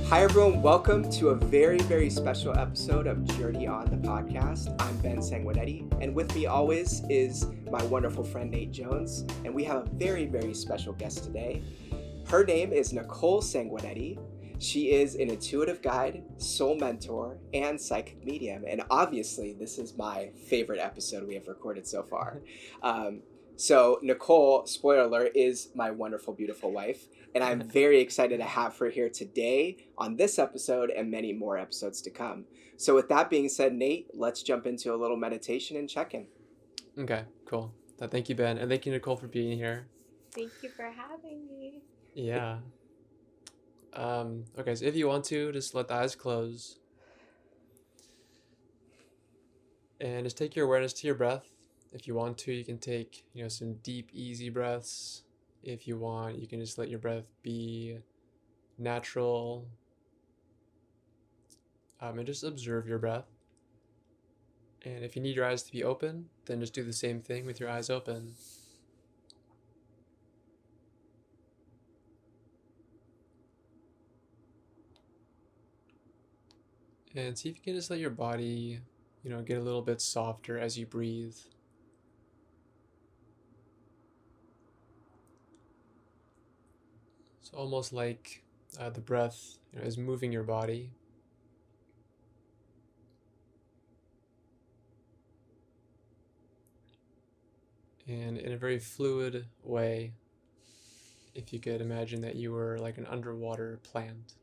Hi, everyone. Welcome to a very, very special episode of Journey on the podcast. I'm Ben Sanguinetti, and with me always is my wonderful friend Nate Jones, and we have a very, very special guest today. Her name is Nicole Sanguinetti. She is an intuitive guide, soul mentor, and psychic medium, and obviously, this is my favorite episode we have recorded so far. So Nicole, spoiler alert, is my wonderful, beautiful wife. And I'm very excited to have her here today on this episode and many more episodes to come. So with that being said, Nate, let's jump into a little meditation and check-in. Okay, cool. Thank you, Ben. And thank you, Nicole, for being here. Thank you for having me. Yeah. Okay, so if you want to, just let the eyes close. And just take your awareness to your breath. If you want to, you can take, some deep, easy breaths. If you want, you can just let your breath be natural. And just observe your breath. And if you need your eyes to be open, then just do the same thing with your eyes open. And see if you can just let your body, get a little bit softer as you breathe. So almost like the breath is moving your body. And in a very fluid way, if you could imagine that you were like an underwater plant.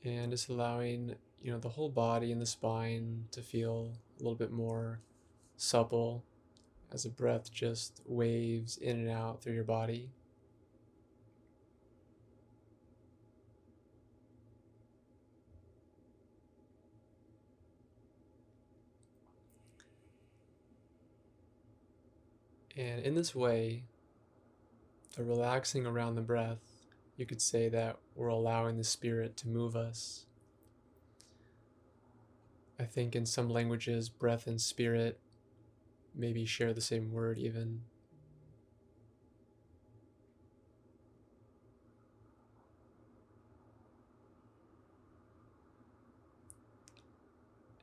And just allowing, the whole body and the spine to feel a little bit more supple as the breath just waves in and out through your body. And in this way, relaxing around the breath, you could say that we're allowing the spirit to move us. I think in some languages, breath and spirit maybe share the same word even.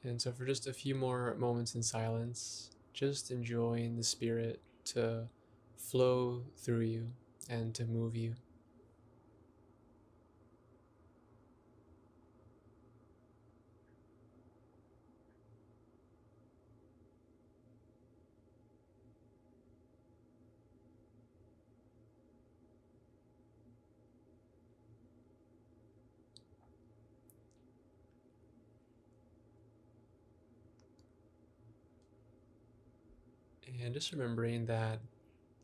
And so for just a few more moments in silence, just enjoying the spirit to flow through you and to move you. And just remembering that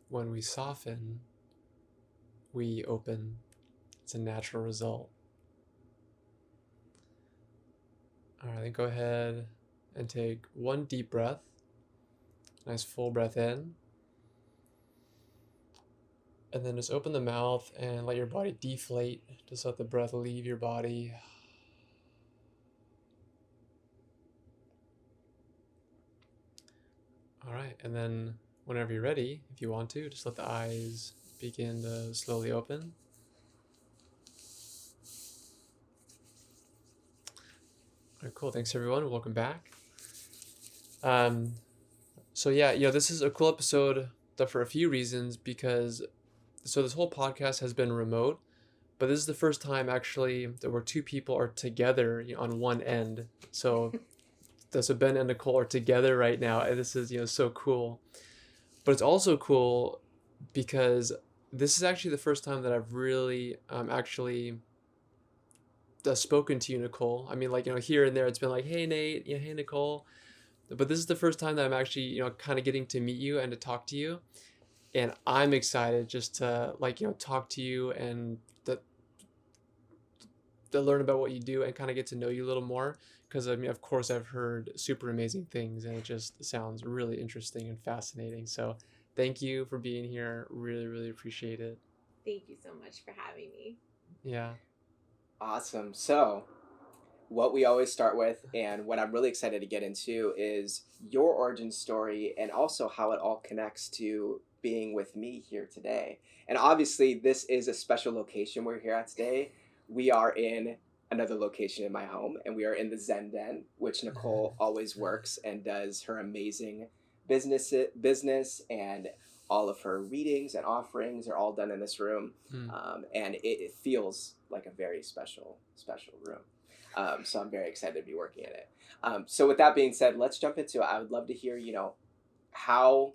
when we soften, we open. It's a natural result. All right, then go ahead and take one deep breath. Nice full breath in. And then just open the mouth and let your body deflate. Just let the breath leave your body. All right, and then whenever you're ready, if you want to, just let the eyes begin to slowly open. All right, cool. Thanks, everyone. Welcome back. So yeah, this is a cool episode for a few reasons because this whole podcast has been remote, but this is the first time actually that where two people are together on one end. So Ben and Nicole are together right now, and this is so cool. But it's also cool because this is actually the first time that I've really actually spoken to you, Nicole. I mean, here and there, it's been like, hey Nate, hey Nicole. But this is the first time that I'm actually kind of getting to meet you and to talk to you, and I'm excited just to talk to you and to learn about what you do and kind of get to know you a little more. Because I mean, of course, I've heard super amazing things, and it just sounds really interesting and fascinating. So, thank you for being here. Really, really appreciate it. Thank you so much for having me. Yeah. Awesome. So what we always start with, and what I'm really excited to get into, is your origin story and also how it all connects to being with me here today. And obviously, this is a special location we're here at today. We are in another location in my home, and we are in the Zen Den, which Nicole always works and does her amazing business, and all of her readings and offerings are all done in this room. And it feels like a very special room. So I'm very excited to be working in it. So with that being said, let's jump into it. I would love to hear, how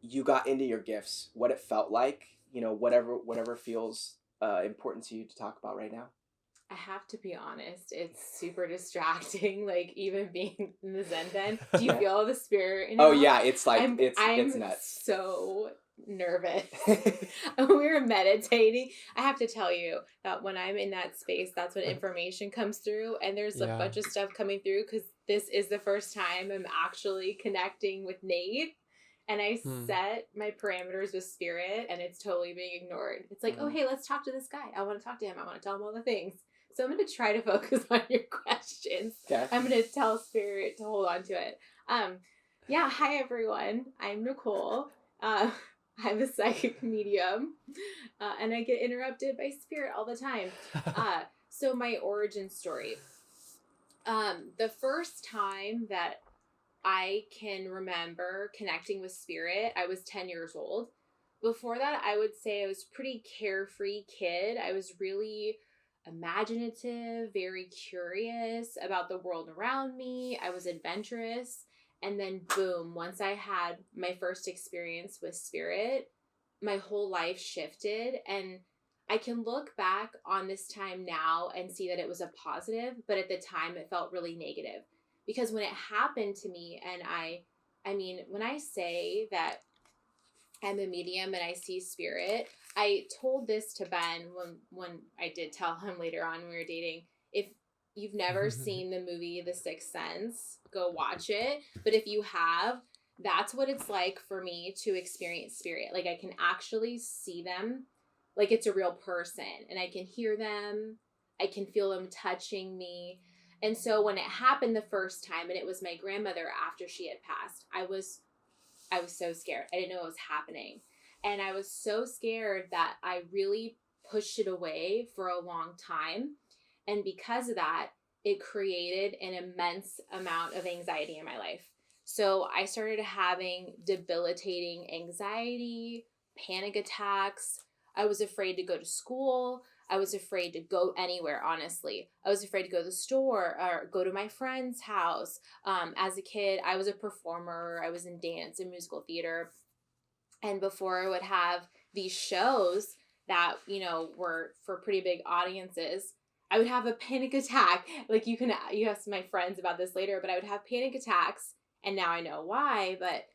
you got into your gifts, what it felt like, whatever feels important to you to talk about right now. I have to be honest, it's super distracting, like even being in the Zen Den. Do you feel the spirit in your house? Yeah, it's like, I'm it's nuts. So nervous. When we were meditating, I have to tell you that when I'm in that space, that's when information comes through, and there's a bunch of stuff coming through, because this is the first time I'm actually connecting with Nate. And I set my parameters with spirit, and it's totally being ignored. It's like, oh, hey, let's talk to this guy. I want to talk to him. I want to tell him all the things. So I'm going to try to focus on your questions. Okay. I'm going to tell spirit to hold on to it. Hi, everyone. I'm Nicole. I'm a psychic medium, and I get interrupted by spirit all the time. So my origin story. The first time that I can remember connecting with spirit, I was 10 years old. Before that, I would say I was a pretty carefree kid. I was really imaginative, very curious about the world around me. I was adventurous. And then boom, once I had my first experience with spirit, my whole life shifted. And I can look back on this time now and see that it was a positive, but at the time it felt really negative. Because when it happened to me, and I mean, when I say that I'm a medium and I see spirit, I told this to Ben when I did tell him later on when we were dating. If you've never seen the movie The Sixth Sense, go watch it. But if you have, that's what it's like for me to experience spirit. Like, I can actually see them like it's a real person, and I can hear them. I can feel them touching me. And so when it happened the first time, and it was my grandmother after she had passed, I was so scared. I didn't know what was happening. And I was so scared that I really pushed it away for a long time. And because of that, it created an immense amount of anxiety in my life. So I started having debilitating anxiety, panic attacks. I was afraid to go to school. I was afraid to go anywhere, honestly. I was afraid to go to the store or go to my friend's house. As a kid, I was a performer. I was in dance and musical theater. And before I would have these shows that, were for pretty big audiences, I would have a panic attack. Like, you ask my friends about this later, but I would have panic attacks. And now I know why, but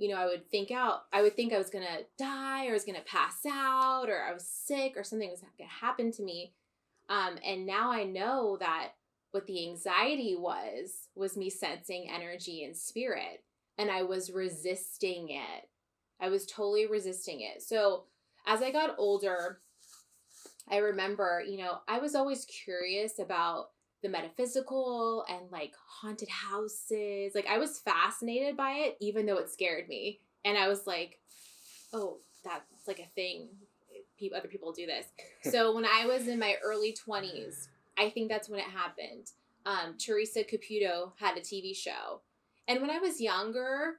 I would think I was going to die, or I was going to pass out, or I was sick, or something was going to happen to me. And now I know that what the anxiety was me sensing energy and spirit, and I was resisting it. I was totally resisting it. So as I got older, I remember, I was always curious about the metaphysical and like haunted houses. Like, I was fascinated by it, even though it scared me. And I was like, oh, that's like a thing. Other people do this. So when I was in my early 20s, I think that's when it happened. Teresa Caputo had a TV show. And when I was younger,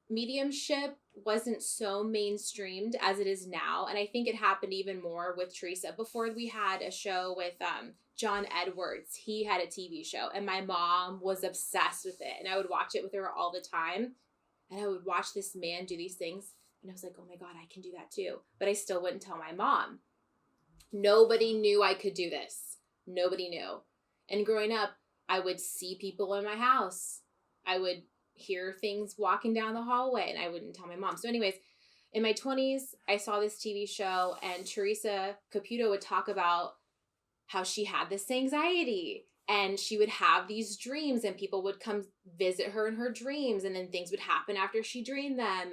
mediumship wasn't so mainstreamed as it is now. And I think it happened even more with Teresa. Before, we had a show with John Edwards. He had a TV show, and my mom was obsessed with it. And I would watch it with her all the time. And I would watch this man do these things. And I was like, oh my God, I can do that too. But I still wouldn't tell my mom. Nobody knew I could do this. Nobody knew. And growing up, I would see people in my house. I would hear things walking down the hallway, and I wouldn't tell my mom. So anyways, in my 20s, I saw this TV show, and Teresa Caputo would talk about how she had this anxiety, and she would have these dreams, and people would come visit her in her dreams, and then things would happen after she dreamed them.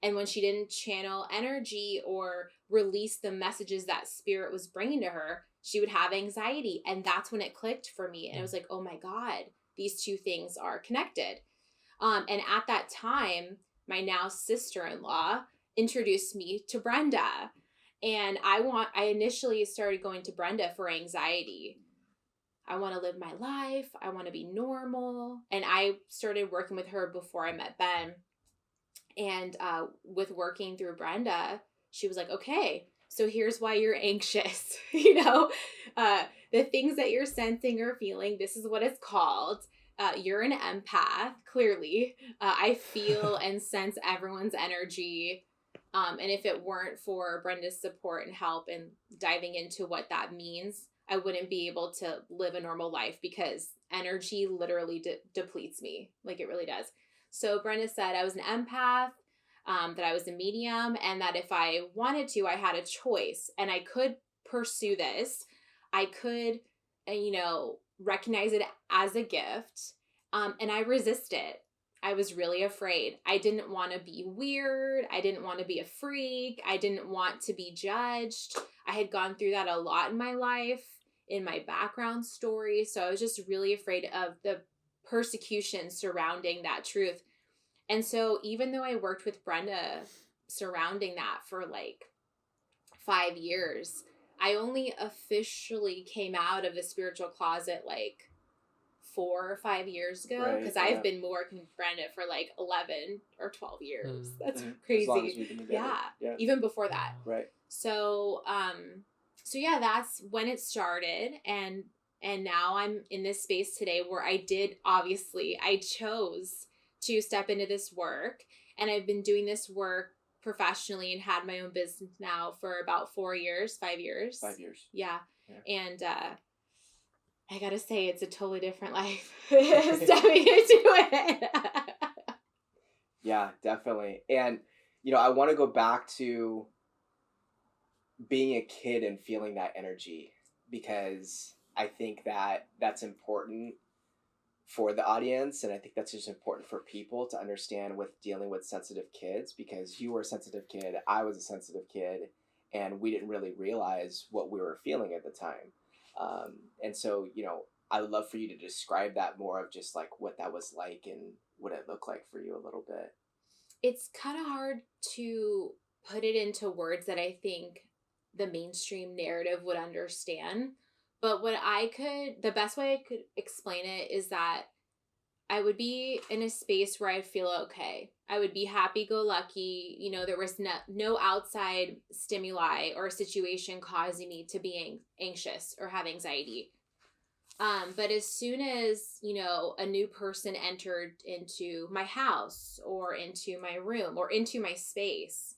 And when she didn't channel energy or release the messages that spirit was bringing to her, she would have anxiety. And that's when it clicked for me. And I was like, oh my God, these two things are connected. And at that time, my now sister-in-law introduced me to Brenda. And I initially started going to Brenda for anxiety. I want to live my life. I want to be normal. And I started working with her before I met Ben. And with working through Brenda, she was like, okay, so here's why you're anxious. The things that you're sensing or feeling, this is what it's called. You're an empath, clearly. I feel and sense everyone's energy. And if it weren't for Brenda's support and help and diving into what that means, I wouldn't be able to live a normal life because energy literally depletes me. Like it really does. So Brenda said I was an empath, that I was a medium, and that if I wanted to, I had a choice and I could pursue this. I could, recognize it as a gift. And I resisted. I was really afraid. I didn't want to be weird. I didn't want to be a freak. I didn't want to be judged. I had gone through that a lot in my life, in my background story. So I was just really afraid of the persecution surrounding that truth. And so even though I worked with Brenda surrounding that for like 5 years, I only officially came out of the spiritual closet like 4 or 5 years ago, because I've been working with Brenda for like 11 or 12 years. That's crazy. As long as we've been together. Yeah. Even before that. Right. So, yeah, that's when it started. And now I'm in this space today where I chose to step into this work, and I've been doing this work professionally and had my own business now for about 5 years. 5 years. Yeah. And, I gotta say, it's a totally different life stepping into it. Yeah, definitely. And, I want to go back to being a kid and feeling that energy, because I think that that's important for the audience. And I think that's just important for people to understand with dealing with sensitive kids, because you were a sensitive kid. I was a sensitive kid, and we didn't really realize what we were feeling at the time. And so, I would love for you to describe that more, of just like what that was like and what it looked like for you a little bit. It's kind of hard to put it into words that I think the mainstream narrative would understand. But the best way I could explain it is that I would be in a space where I'd feel okay. I would be happy-go-lucky. There was no outside stimuli or situation causing me to be anxious or have anxiety. But as soon as, a new person entered into my house or into my room or into my space,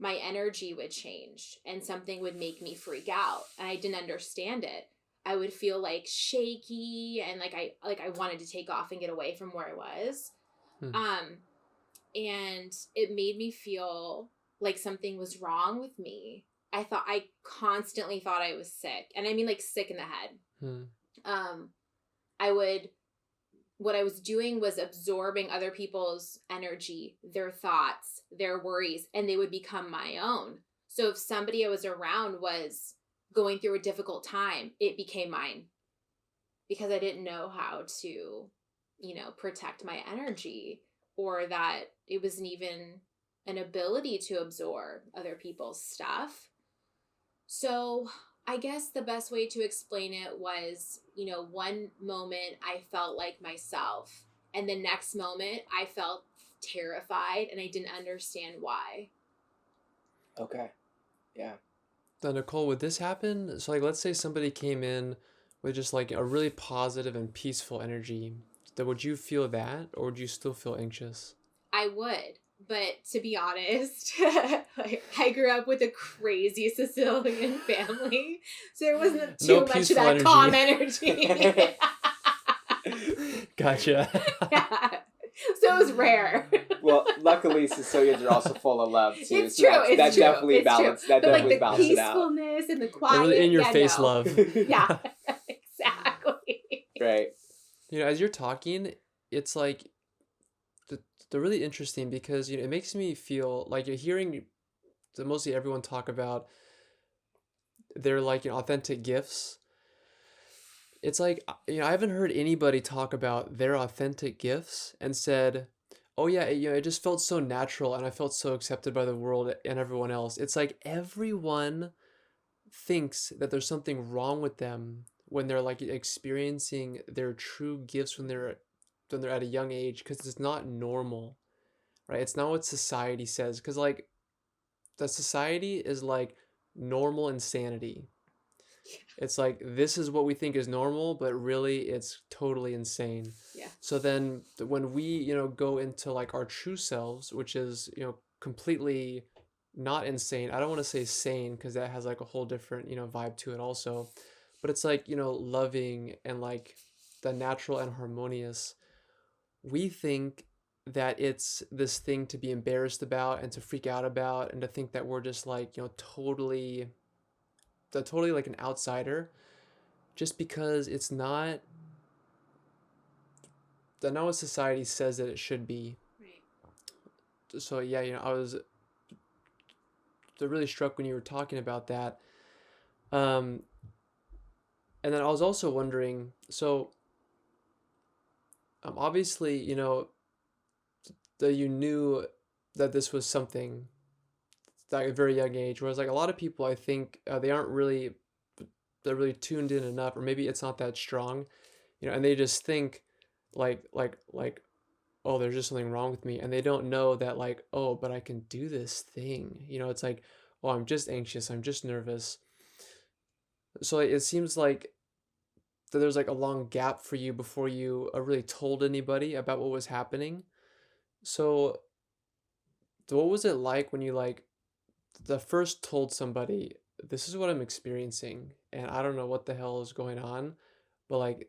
my energy would change and something would make me freak out. And I didn't understand it. I would feel like shaky and like I wanted to take off and get away from where I was. And it made me feel like something was wrong with me. I constantly thought I was sick. And I mean like sick in the head. What I was doing was absorbing other people's energy, their thoughts, their worries, and they would become my own. So if somebody I was around was going through a difficult time, it became mine, because I didn't know how to, protect my energy, or that it wasn't even an ability to absorb other people's stuff. So I guess the best way to explain it was, one moment I felt like myself, and the next moment I felt terrified and I didn't understand why. Okay. Yeah. Now, Nicole, would this happen? So, like, let's say somebody came in with just like a really positive and peaceful energy. Then would you feel that, or would you still feel anxious? I would. But to be honest, I grew up with a crazy Sicilian family, so there wasn't too much of that calm energy. Gotcha. Yeah. So it was rare. Well, luckily Sicilians are also full of love too. It's true. It's true. Definitely balanced. That definitely balanced it out. The peacefulness and the quiet. Really in your face love. Yeah, exactly. Right. As you're talking, it's like they're really interesting because, it makes me feel like you're hearing mostly everyone talk about their like, authentic gifts. It's like, I haven't heard anybody talk about their authentic gifts and said, oh yeah, it just felt so natural and I felt so accepted by the world and everyone else. It's like everyone thinks that there's something wrong with them when they're like experiencing their true gifts when they're at a young age, because it's not normal, right? It's not what society says, because like the society is like normal insanity. It's like this is what we think is normal, but really it's totally insane. Yeah. So then when we, go into like our true selves, which is, completely not insane. I don't want to say sane because that has like a whole different, vibe to it also. But it's like, loving and like the natural and harmonious. We think that it's this thing to be embarrassed about and to freak out about and to think that we're just like, totally like an outsider, just because it's not what society says that it should be. Right. So yeah, I was really struck when you were talking about that. And then I was also wondering, so obviously, that you knew that this was something at a very young age, whereas like a lot of people, I think they aren't really, they're really tuned in enough, or maybe it's not that strong, and they just think like, oh, there's just something wrong with me, and they don't know that like, oh, but I can do this thing. It's like, oh, I'm just anxious, I'm just nervous. So it seems like that there's like a long gap for you before you really told anybody about what was happening. So what was it like when you like the first told somebody, this is what I'm experiencing and I don't know what the hell is going on, but like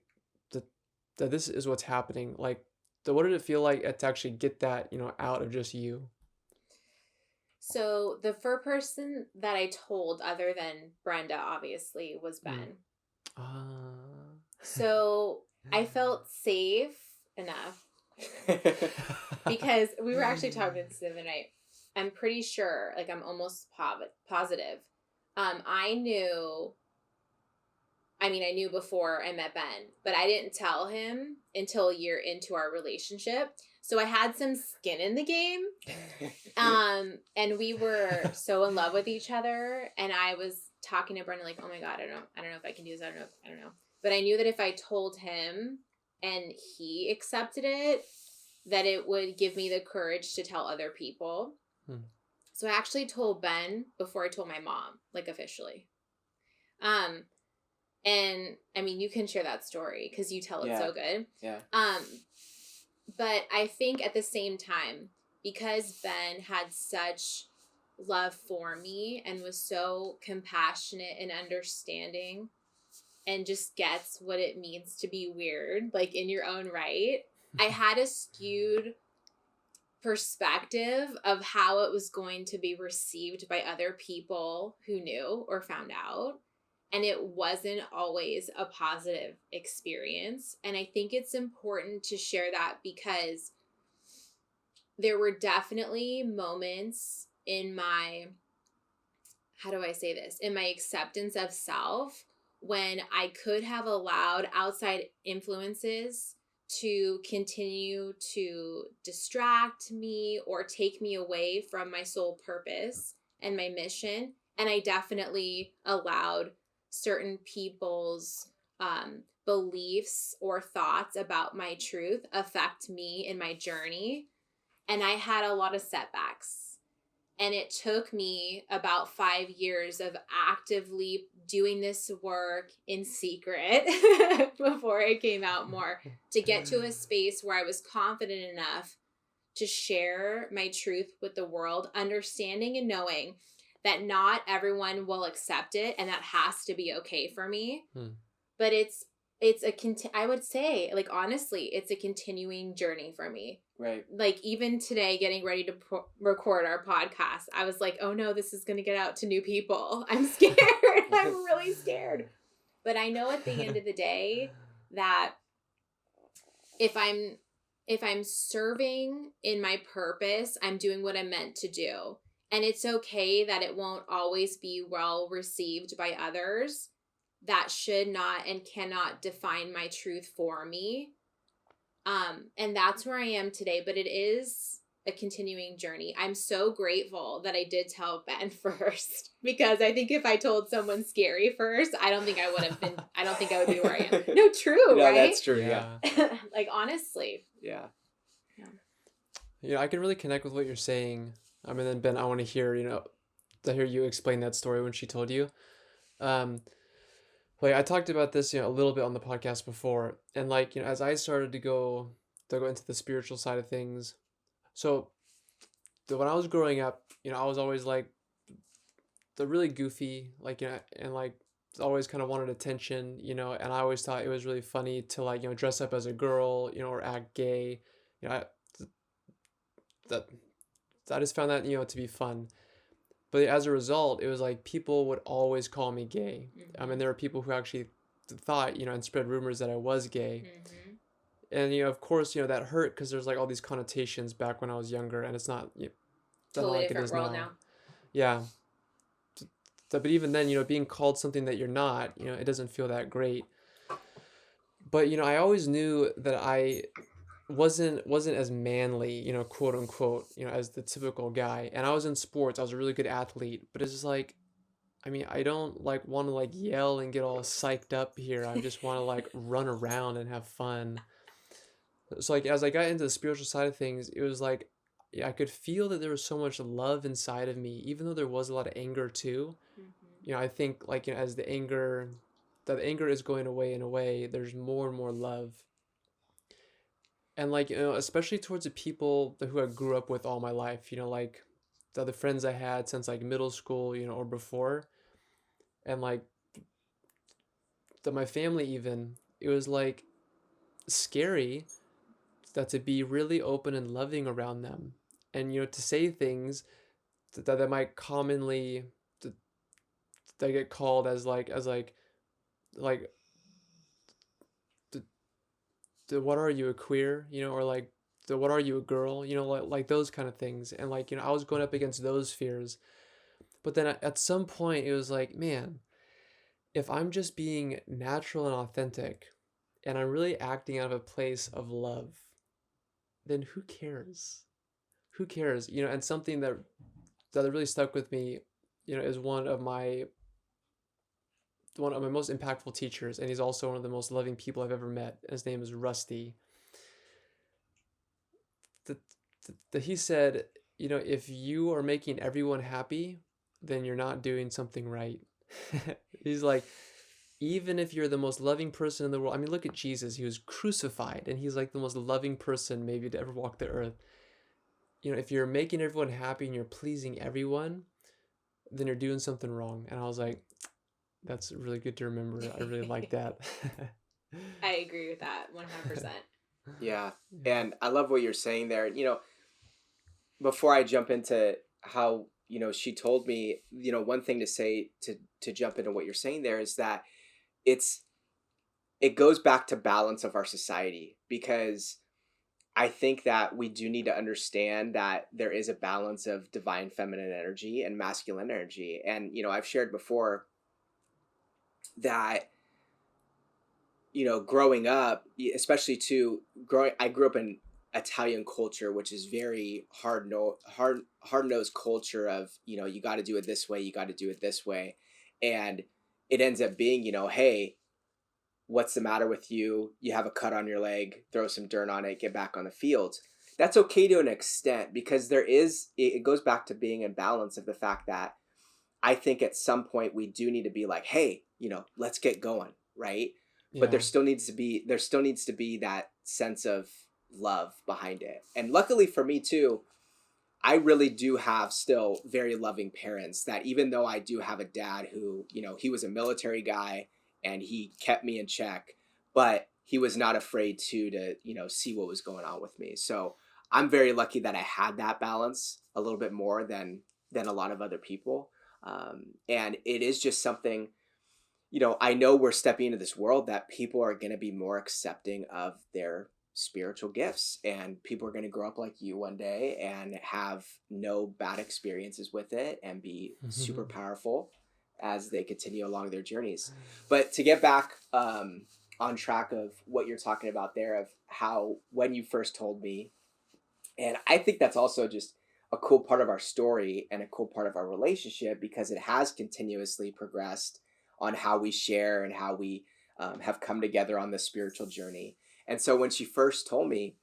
that this is what's happening. Like, what did it feel like to actually get that, out of just you? So the first person that I told, other than Brenda, obviously, was Ben. So I felt safe enough because we were actually talking about this the other night. I'm pretty sure, like I'm almost positive. I knew before I met Ben, but I didn't tell him until a year into our relationship. So I had some skin in the game. And we were so in love with each other. And I was talking to Brendan like, oh my God, I don't know if I can do this. I don't know. But I knew that if I told him and he accepted it, that it would give me the courage to tell other people. So I actually told Ben before I told my mom, like officially. And I mean, you can share that story because you tell it so good. Yeah. But I think at the same time, because Ben had such love for me and was so compassionate and understanding and just gets what it means to be weird, like in your own right, I had a skewed perspective of how it was going to be received by other people who knew or found out. And it wasn't always a positive experience. And I think it's important to share that because there were definitely moments in my, in my acceptance of self when I could have allowed outside influences to continue to distract me or take me away from my sole purpose and my mission. And I definitely allowed certain people's beliefs or thoughts about my truth affect me in my journey. And I had a lot of setbacks. And it took me about 5 years of actively doing this work in secret before it came out more to get to a space where I was confident enough to share my truth with the world, understanding and knowing that not everyone will accept it, and that has to be okay for me. But I would say, like, honestly, it's a continuing journey for me. Right. Like, even today, getting ready to record our podcast, I was like, oh no, this is going to get out to new people. I'm scared. I'm really scared. But I know at the end of the day that if I'm if I'm serving in my purpose, I'm doing what I'm meant to do. And it's okay that it won't always be well received by others. That should not and cannot define my truth for me. And that's where I am today, but it is a continuing journey. I'm so grateful that I did tell Ben first, because I think if I told someone scary first, I don't think I would be where I am. No, true, No, right? that's true. Yeah. Like, honestly. Yeah. I can really connect with what you're saying. I mean, then Ben, I want to hear, you explain that story when she told you. Like I talked about this, a little bit on the podcast before, and like, as I started to go into the spiritual side of things. So when I was growing up, I was always like the really goofy, like, and like always kind of wanted attention, and I always thought it was really funny to like, dress up as a girl, or act gay. That I just found that, to be fun. But as a result, it was like people would always call me gay. Mm-hmm. And there were people who actually thought, and spread rumors that I was gay. Mm-hmm. And, of course, that hurt because there's like all these connotations back when I was younger, and it's not Totally like different world now. Yeah. But even then, being called something that you're not, it doesn't feel that great. But, I always knew that I wasn't as manly, quote unquote, as the typical guy. And I was in sports. I was a really good athlete, but it's just like, I mean, I don't like want to like yell and get all psyched up here. I just want to like run around and have fun. So like as I got into the spiritual side of things, it was like, I could feel that there was so much love inside of me, even though there was a lot of anger too. Mm-hmm. I think like, as the anger is going away in a way, there's more and more love. And like, especially towards the people who I grew up with all my life, like the other friends I had since like middle school, or before. And like my family even, it was like scary that to be really open and loving around them. And, to say things that might commonly, that get called as like, what are you, a queer, or like what are you, a girl, like those kind of things. And like, I was going up against those fears. But then at some point it was like, man, if I'm just being natural and authentic and I'm really acting out of a place of love, then who cares? And something that really stuck with me, is one of my most impactful teachers, and he's also one of the most loving people I've ever met. His name is Rusty. He said, if you are making everyone happy, then you're not doing something right. He's like, even if you're the most loving person in the world, I mean, look at Jesus. He was crucified, and he's like the most loving person maybe to ever walk the earth. If you're making everyone happy and you're pleasing everyone, then you're doing something wrong. And I was like, that's really good to remember. I really like that. I agree with that 100%. Yeah. And I love what you're saying there. Before I jump into how, she told me, one thing to say to jump into what you're saying there is that it goes back to balance of our society, because I think that we do need to understand that there is a balance of divine feminine energy and masculine energy. And, I've shared before that, growing up, especially I grew up in Italian culture, which is very hard-nosed culture of, you got to do it this way, you got to do it this way. And it ends up being, hey, what's the matter with you? You have a cut on your leg, throw some dirt on it, get back on the field. That's okay to an extent, because it goes back to being in balance of the fact that I think at some point we do need to be like, hey, let's get going, right? Yeah. But there still needs to be that sense of love behind it. And luckily for me too, I really do have still very loving parents, that even though I do have a dad who, he was a military guy and he kept me in check, but he was not afraid to see what was going on with me. So I'm very lucky that I had that balance a little bit more than a lot of other people. And it is just something, I know we're stepping into this world that people are going to be more accepting of their spiritual gifts, and people are going to grow up like you one day and have no bad experiences with it and be super powerful as they continue along their journeys. But to get back on track of what you're talking about there, of how when you first told me, and I think that's also just a cool part of our story and a cool part of our relationship, because it has continuously progressed on how we share and how we have come together on this spiritual journey. And so when she first told me,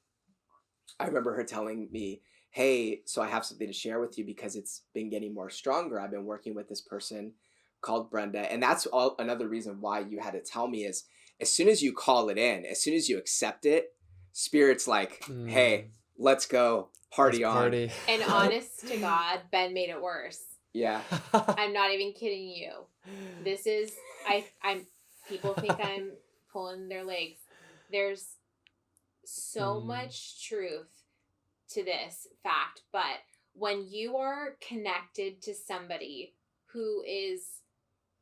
I remember her telling me, hey, so I have something to share with you because it's been getting more stronger. I've been working with this person called Brenda. And that's another reason why you had to tell me is, as soon as you call it in, as soon as you accept it, Spirit's like, hey, let's go party on. And honest to God, Ben made it worse. Yeah. I'm not even kidding you. This is, I'm, people think I'm pulling their legs. There's so much truth to this fact, but when you are connected to somebody who is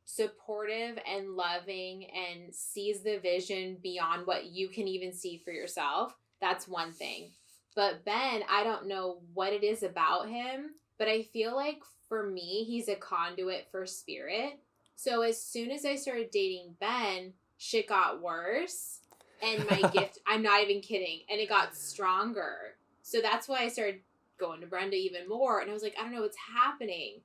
supportive and loving and sees the vision beyond what you can even see for yourself, that's one thing. But Ben, I don't know what it is about him, but I feel like for me, he's a conduit for Spirit. So as soon as I started dating Ben, shit got worse. And my gift, I'm not even kidding, and it got stronger. So that's why I started going to Brenda even more. And I was like, I don't know what's happening.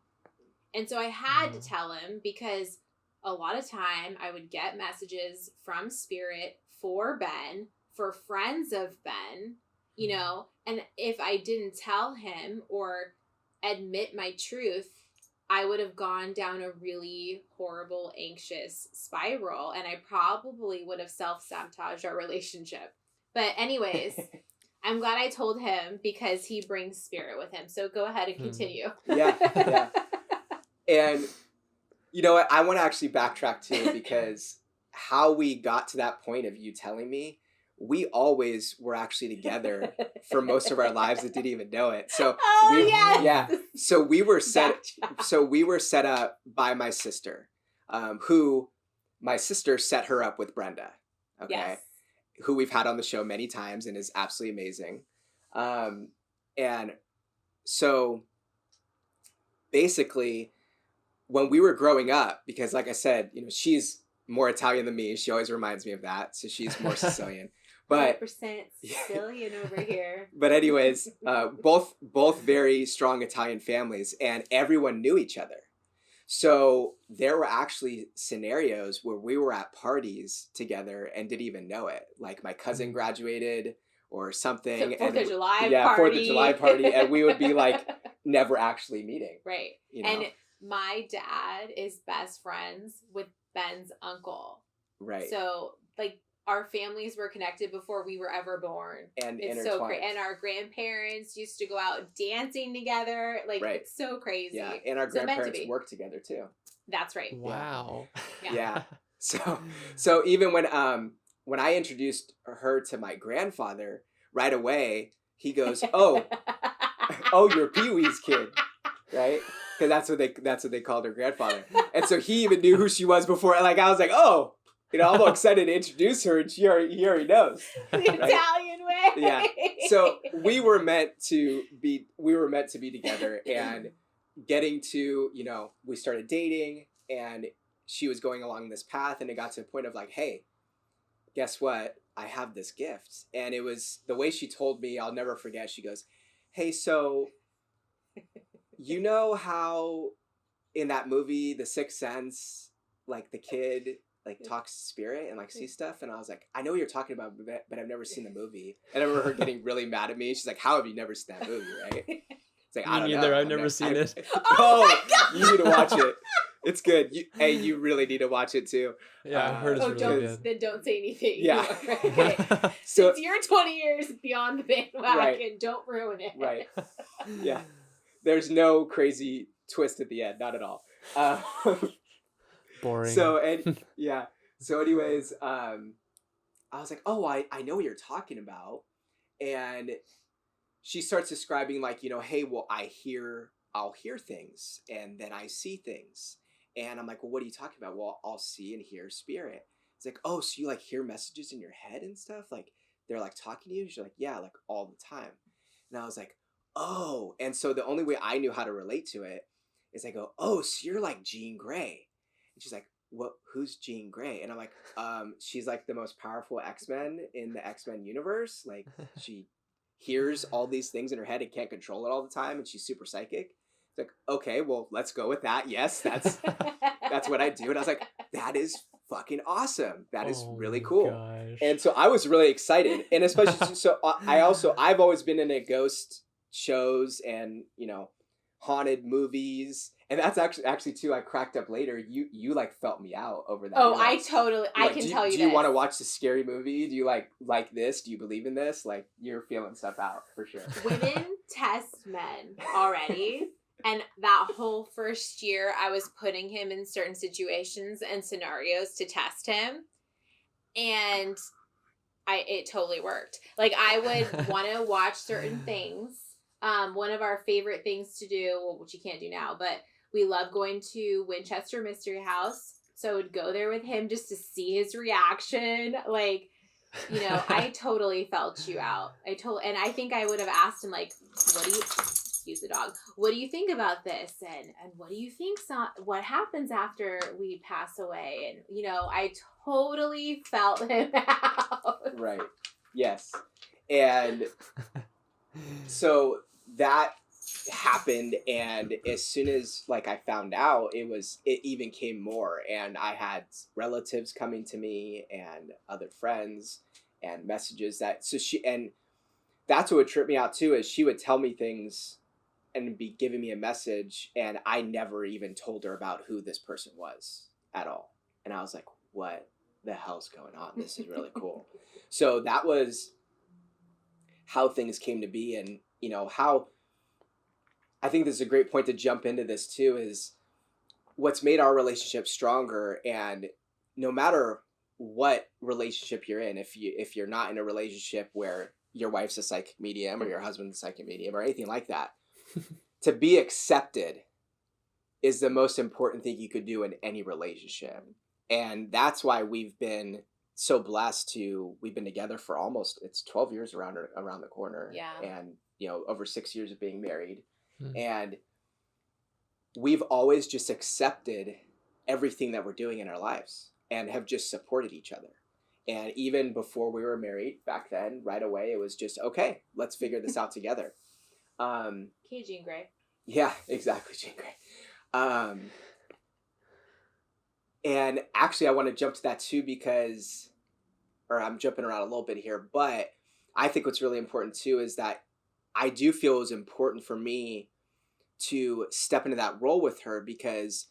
And so I had to tell him, because a lot of time I would get messages from Spirit for Ben, for friends of Ben, you know, and if I didn't tell him or admit my truth, I would have gone down a really horrible, anxious spiral, and I probably would have self-sabotaged our relationship. But anyways, I'm glad I told him, because he brings Spirit with him. So go ahead and continue. Yeah. And you know what? I want to actually backtrack too, because how we got to that point of you telling me, we always were actually together for most of our lives that didn't even know it. So So we were set up by my sister, who my sister set her up with Brenda. Okay. Yes. Who we've had on the show many times and is absolutely amazing. And so basically when we were growing up, because like I said, you know, she's more Italian than me. She always reminds me of that. So she's more Sicilian. But 100% Sicilian over here. But anyways, both very strong Italian families, and everyone knew each other. So there were actually scenarios where we were at parties together and didn't even know it. Like my cousin graduated or something. So 4th of July party. Yeah, 4th of July party. And we would be like never actually meeting. Right. You know? And my dad is best friends with Ben's uncle. Right. So like, our families were connected before we were ever born. And it's so great. And our grandparents used to go out dancing together. Like, It's so crazy. Yeah, and our grandparents worked together too. That's right. Wow. Yeah. So even when I introduced her to my grandfather, right away, he goes, oh, you're Pee-wee's kid, right? Because that's what they called her grandfather. And so he even knew who she was before. Like, I was like, oh, you know, I'm all excited to introduce her, and he already knows. The Italian way. Yeah. So we were meant to be together, and getting to, you know, we started dating, and she was going along this path, and it got to a point of like, hey, guess what? I have this gift. And it was the way she told me, I'll never forget. She goes, hey, so you know how in that movie, The Sixth Sense, like the kid like talks to Spirit and like sees stuff, and I was like, I know what you're talking about, but I've never seen the movie. And I remember her getting really mad at me. She's like, how have you never seen that movie, right? It's like, I don't know. I've never seen it. Oh my God. You need to watch it. It's good. You really need to watch it too. Yeah, I've heard it's really good. Then don't say anything. Yeah. Okay. So since you're 20 years beyond the bandwagon, don't ruin it. Right. Yeah. There's no crazy twist at the end, not at all. Boring. So anyways, I was like, oh, I know what you're talking about. And she starts describing like, you know, hey, well, I'll hear things, and then I see things. And I'm like, well, what are you talking about? Well, I'll see and hear Spirit. It's like, oh, so you like hear messages in your head and stuff? Like, they're like talking to you? She's like, yeah, like all the time. And I was like, oh. And so the only way I knew how to relate to it is I go, oh, so you're like Jean Grey. And she's like, what, who's Jean Grey? And I'm like, she's like the most powerful X-Men in the X-Men universe. Like she hears all these things in her head and can't control it all the time. And she's super psychic. It's like, okay, well, let's go with that. Yes, that's what I do. And I was like, that is fucking awesome. That is really cool. Gosh. And so I was really excited. And especially, so I've always been into ghost shows and, you know, haunted movies. And that's actually too, I cracked up later. You like felt me out over that. Oh, You're like, I totally, I can tell you do you want to watch this scary movie? Do you like this? Do you believe in this? Like, you're feeling stuff out for sure. Women test men already. And that whole first year, I was putting him in certain situations and scenarios to test him. And it totally worked. Like, I would want to watch certain things. One of our favorite things to do, which you can't do now, but we love going to Winchester Mystery House. So I would go there with him just to see his reaction. Like, you know, I totally felt you out. And I think I would have asked him, like, excuse the dog, what do you think about this? And what do you think, what happens after we pass away? And, you know, I totally felt him out. Right. Yes. And so that happened, and as soon as like I found out, it even came more, and I had relatives coming to me and other friends and messages and that's what would trip me out too, is she would tell me things and be giving me a message, and I never even told her about who this person was at all. And I was like, what the hell's going on? This is really cool. So that was how things came to be. And, you know, how I think this is a great point to jump into this too, is what's made our relationship stronger. And no matter what relationship you're in, if you're not in a relationship where your wife's a psychic medium or your husband's a psychic medium or anything like that, to be accepted is the most important thing you could do in any relationship. And that's why we've been so blessed we've been together for it's 12 years around the corner. Yeah. And, you know, over 6 years of being married. And we've always just accepted everything that we're doing in our lives and have just supported each other. And even before we were married back then, right away, it was just, okay, let's figure this out together. Okay, Jean Grey. Yeah, exactly, Jean Grey. And actually, I want to jump to that too, or I'm jumping around a little bit here, but I think what's really important too is that I do feel it was important for me to step into that role with her, because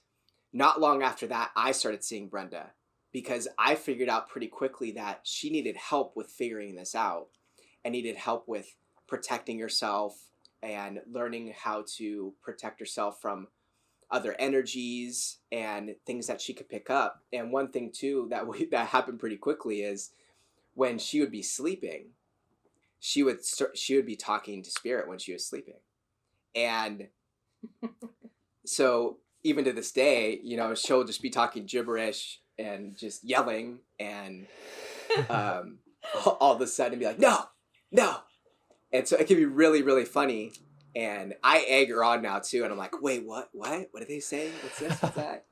not long after that, I started seeing Brenda, because I figured out pretty quickly that she needed help with figuring this out and needed help with protecting herself and learning how to protect herself from other energies and things that she could pick up. And one thing too that happened pretty quickly is when she would be sleeping, she would be talking to spirit when she was sleeping. And so even to this day, you know, she'll just be talking gibberish and just yelling, and all of a sudden be like, no. And so it can be really, really funny. And I egg her on now too. And I'm like, wait, what? What did they say? What's this? What's that?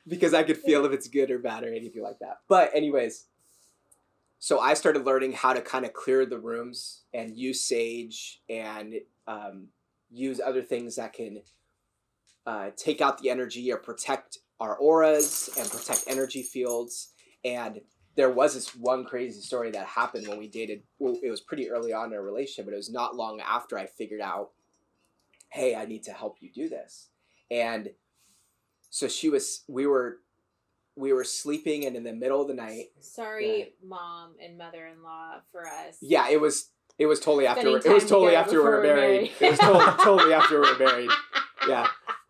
Because I could feel if it's good or bad or anything like that. But anyways, so I started learning how to kind of clear the rooms and use sage and use other things that can take out the energy or protect our auras and protect energy fields. And there was this one crazy story that happened when we dated. Well, it was pretty early on in our relationship, but it was not long after I figured out, hey, I need to help you do this. And so we were sleeping, and in the middle of the night. Sorry, mom and mother-in-law, for us. Yeah, it was totally after we were married. It was totally after we were married. Yeah,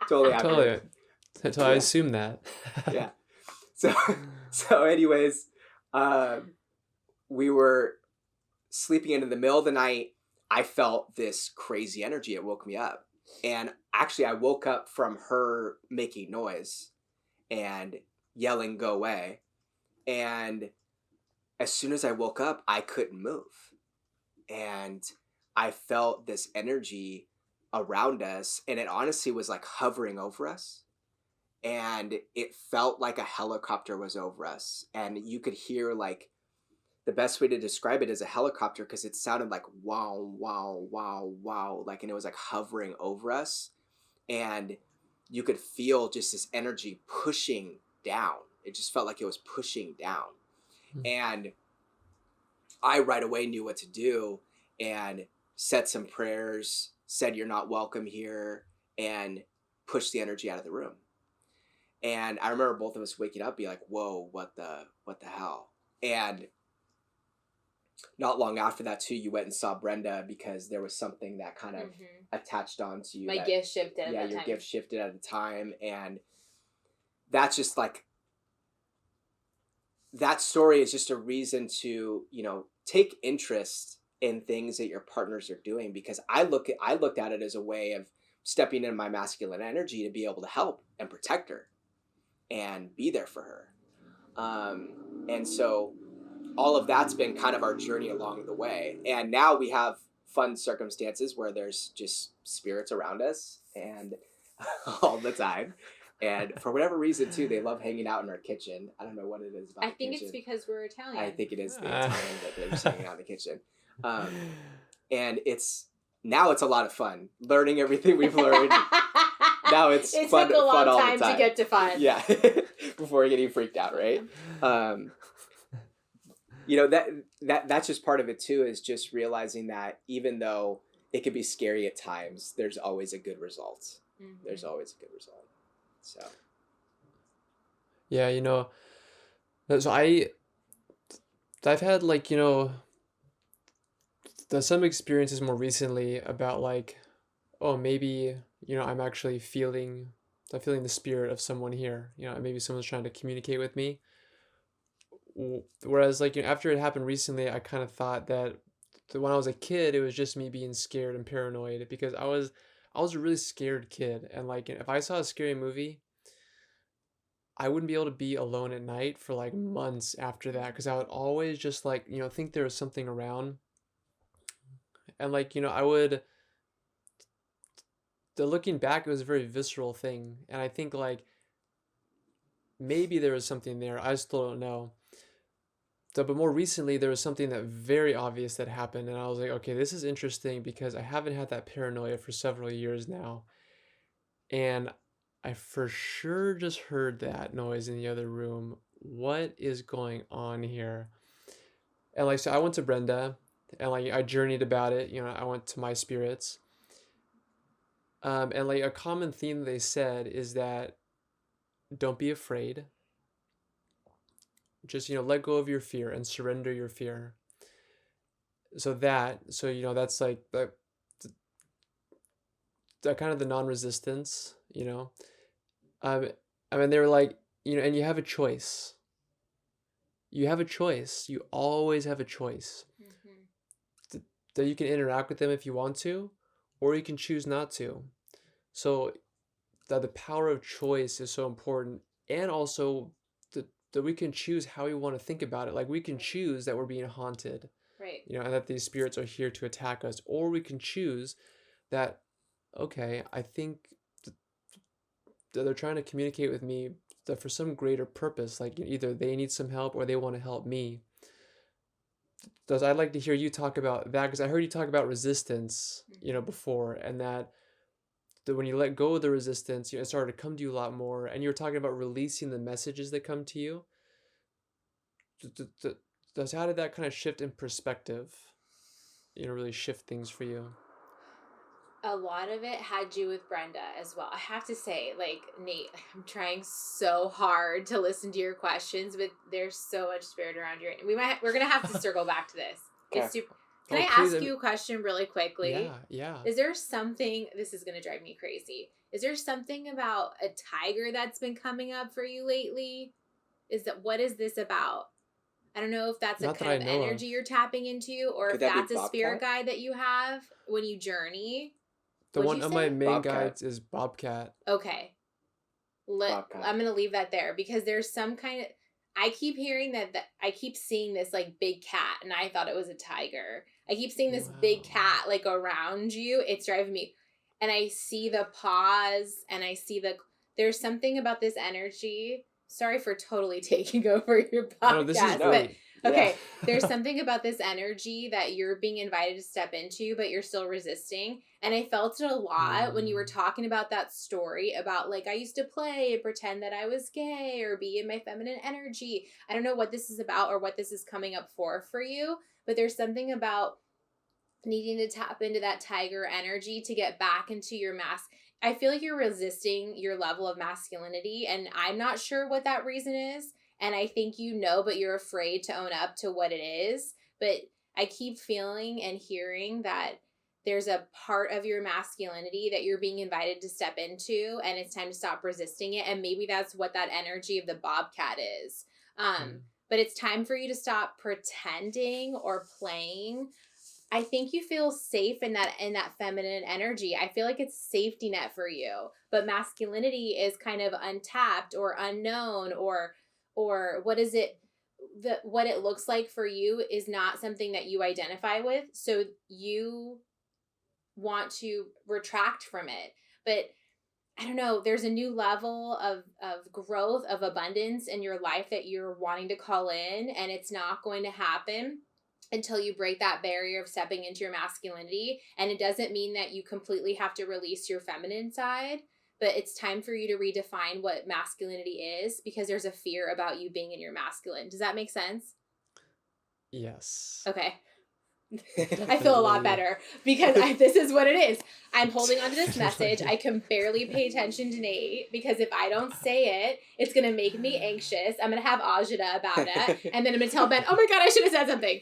totally after. Totally. So I assume that. Yeah. So anyways, we were sleeping, and in the middle of the night, I felt this crazy energy. It woke me up. And actually, I woke up from her making noise and yelling, go away. And as soon as I woke up, I couldn't move. And I felt this energy around us, and it honestly was like hovering over us. And it felt like a helicopter was over us. And you could hear, like, the best way to describe it is a helicopter, because it sounded like wow, wow, wow, wow. Like, and it was like hovering over us. And you could feel just this energy pushing down. It just felt like it was pushing down. And I right away knew what to do and said some prayers, said you're not welcome here, and pushed the energy out of the room. And I remember both of us waking up, be like, whoa, what the hell? And not long after that too, you went and saw Brenda, because there was something that kind of attached onto you. My gift shifted at that time. Yeah, your gift shifted at the time. And that's just like, that story is just a reason to, take interest in things that your partners are doing, because I looked at it as a way of stepping in my masculine energy to be able to help and protect her and be there for her. And so all of that's been kind of our journey along the way. And now we have fun circumstances where there's just spirits around us and all the time. And for whatever reason, too, they love hanging out in our kitchen. I don't know what it is about the kitchen. It's because we're Italian. I think it is the Italian that they're just hanging out in the kitchen. And it's a lot of fun learning everything we've learned. Now it's fun. It took a long all time the time to get to fun. Yeah, before getting freaked out, right? That's just part of it too. Is just realizing that even though it could be scary at times, there's always a good result. There's always a good result. So. Yeah, so I've had there's some experiences more recently about like, oh, maybe, I'm actually feeling the spirit of someone here, maybe someone's trying to communicate with me. Whereas after it happened recently, I kind of thought that when I was a kid, it was just me being scared and paranoid, because I was a really scared kid. And if I saw a scary movie, I wouldn't be able to be alone at night for months after that, because I would always just think there was something around. And I would, looking back, it was a very visceral thing. And I think maybe there was something there. I still don't know. So, but more recently, there was something that very obvious that happened. And I was like, okay, this is interesting, because I haven't had that paranoia for several years now. And I for sure just heard that noise in the other room. What is going on here? And so I went to Brenda, and I journeyed about it. I went to my spirits. And a common theme they said is that don't be afraid. Just let go of your fear and surrender your fear. So that's the kind of the non-resistance. They were like, and you have a choice. You have a choice. You always have a choice. That you can interact with them if you want to, or you can choose not to. So that the power of choice is so important. And also that we can choose how we want to think about it. We can choose that we're being haunted. Right. And that these spirits are here to attack us. Or we can choose that, okay, I think that they're trying to communicate with me that for some greater purpose, either they need some help or they want to help me. I'd like to hear you talk about that, because I heard you talk about resistance, before, and that when you let go of the resistance, it started to come to you a lot more, and you were talking about releasing the messages that come to you. How did that kind of shift in perspective, really shift things for you? A lot of it had to do with Brenda as well. I have to say, Nate, I'm trying so hard to listen to your questions, but there's so much spirit around you. We're gonna have to circle back to this. Okay. It's super. Can I ask you a question really quickly? Yeah. Is there something? This is gonna drive me crazy. Is there something about a tiger that's been coming up for you lately? What is this about? I don't know if that's a kind of energy you're tapping into, or if that's a spirit guide that you have when you journey. The one of my main guides is Bobcat. Okay. I'm going to leave that there, because there's some kind of... I keep hearing that I keep seeing this like big cat, and I thought it was a tiger. I keep seeing this big cat like around you. It's driving me. And I see the paws, and I see there's something about this energy. Sorry for totally taking over your podcast. No, this is but okay, Yeah. there's something about this energy that you're being invited to step into, but you're still resisting. And I felt it a lot when you were talking about that story about like, I used to play and pretend that I was gay or be in my feminine energy. I don't know what this is about or what this is coming up for you, but there's something about needing to tap into that tiger energy to get back into your I feel like you're resisting your level of masculinity, and I'm not sure what that reason is. And I think but you're afraid to own up to what it is. But I keep feeling and hearing that there's a part of your masculinity that you're being invited to step into, and it's time to stop resisting it. And maybe that's what that energy of the bobcat is. But it's time for you to stop pretending or playing. I think you feel safe in that feminine energy. I feel like it's a safety net for you. But masculinity is kind of untapped or unknown or what is it? What it looks like for you is not something that you identify with. So you want to retract from it. But I don't know, there's a new level of growth, of abundance in your life that you're wanting to call in, and it's not going to happen until you break that barrier of stepping into your masculinity. And it doesn't mean that you completely have to release your feminine side, but it's time for you to redefine what masculinity is, because there's a fear about you being in your masculine. Does that make sense? Yes. Okay. I feel a lot better because this is what it is. I'm holding on to this message. I can barely pay attention to Nate because if I don't say it, it's going to make me anxious. I'm going to have agita about it. And then I'm going to tell Ben, oh my God, I should have said something.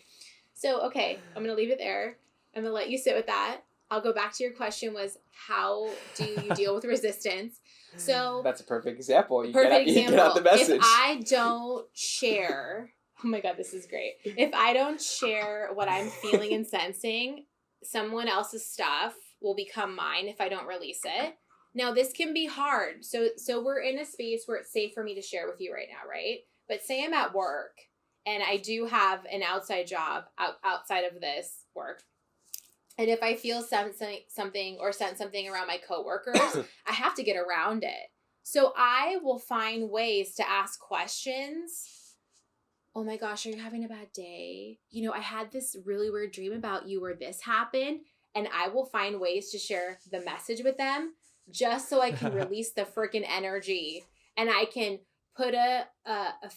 So, okay, I'm going to leave it there. I'm going to let you sit with that. I'll go back to your question was, how do you deal with resistance? So that's a perfect example. You get out the message. If I don't share, oh my God, this is great. If I don't share what I'm feeling and sensing, someone else's stuff will become mine if I don't release it. Now, this can be hard. So we're in a space where it's safe for me to share with you right now, right? But say I'm at work and I do have an outside job outside of this work. And if I feel something or sense something around my coworkers, I have to get around it. So I will find ways to ask questions. Oh my gosh, are you having a bad day? You know, I had this really weird dream about you where this happened. And I will find ways to share the message with them just so I can release the freaking energy. And I can put a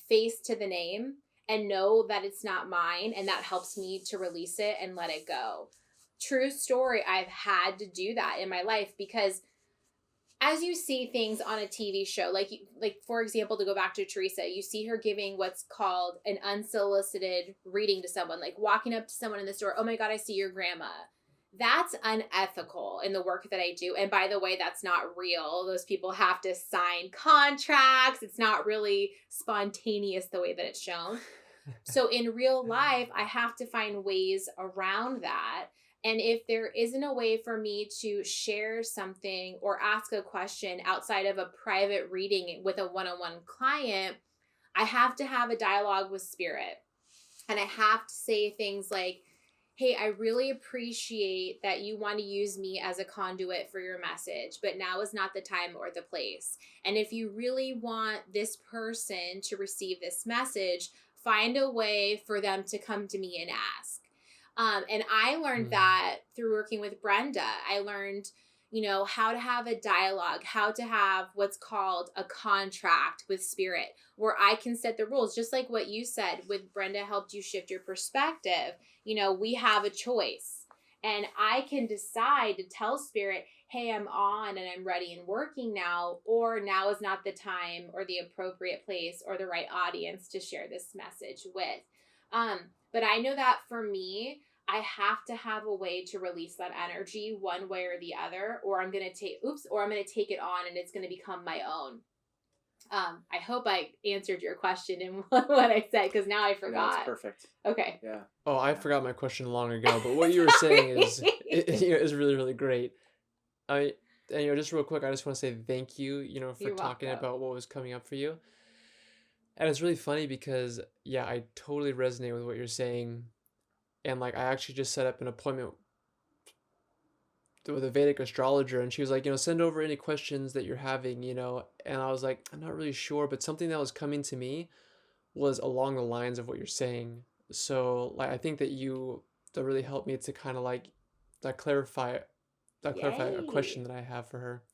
face to the name and know that it's not mine. And that helps me to release it and let it go. True story, I've had to do that in my life because as you see things on a TV show, like for example, to go back to Teresa, you see her giving what's called an unsolicited reading to someone, like walking up to someone in the store. Oh my God, I see your grandma. That's unethical in the work that I do. And by the way, that's not real. Those people have to sign contracts. It's not really spontaneous the way that it's shown. So in real life, I have to find ways around that. And if there isn't a way for me to share something or ask a question outside of a private reading with a one-on-one client, I have to have a dialogue with spirit. And I have to say things like, hey, I really appreciate that you want to use me as a conduit for your message, but now is not the time or the place. And if you really want this person to receive this message, find a way for them to come to me and ask. And I learned that through working with Brenda. I learned, how to have a dialogue, how to have what's called a contract with spirit, where I can set the rules, just like what you said with Brenda helped you shift your perspective. We have a choice, and I can decide to tell spirit, hey, I'm on and I'm ready and working now, or now is not the time or the appropriate place or the right audience to share this message with. But I know that for me, I have to have a way to release that energy one way or the other, or I'm going to take it on and it's going to become my own. I hope I answered your question in what I said, because now I forgot. That's perfect. Okay. Yeah. Oh, I forgot my question long ago, but what you were saying is really, really great. Just real quick, I just want to say thank you, for You're talking welcome. about what was coming up for you. And it's really funny because, yeah, I totally resonate with what you're saying. And like, I actually just set up an appointment with a Vedic astrologer, and she was like, send over any questions that you're having, and I was like, I'm not really sure, but something that was coming to me was along the lines of what you're saying. So like, I think that really helped me to kind of like that clarify a question Yay. that I have for her.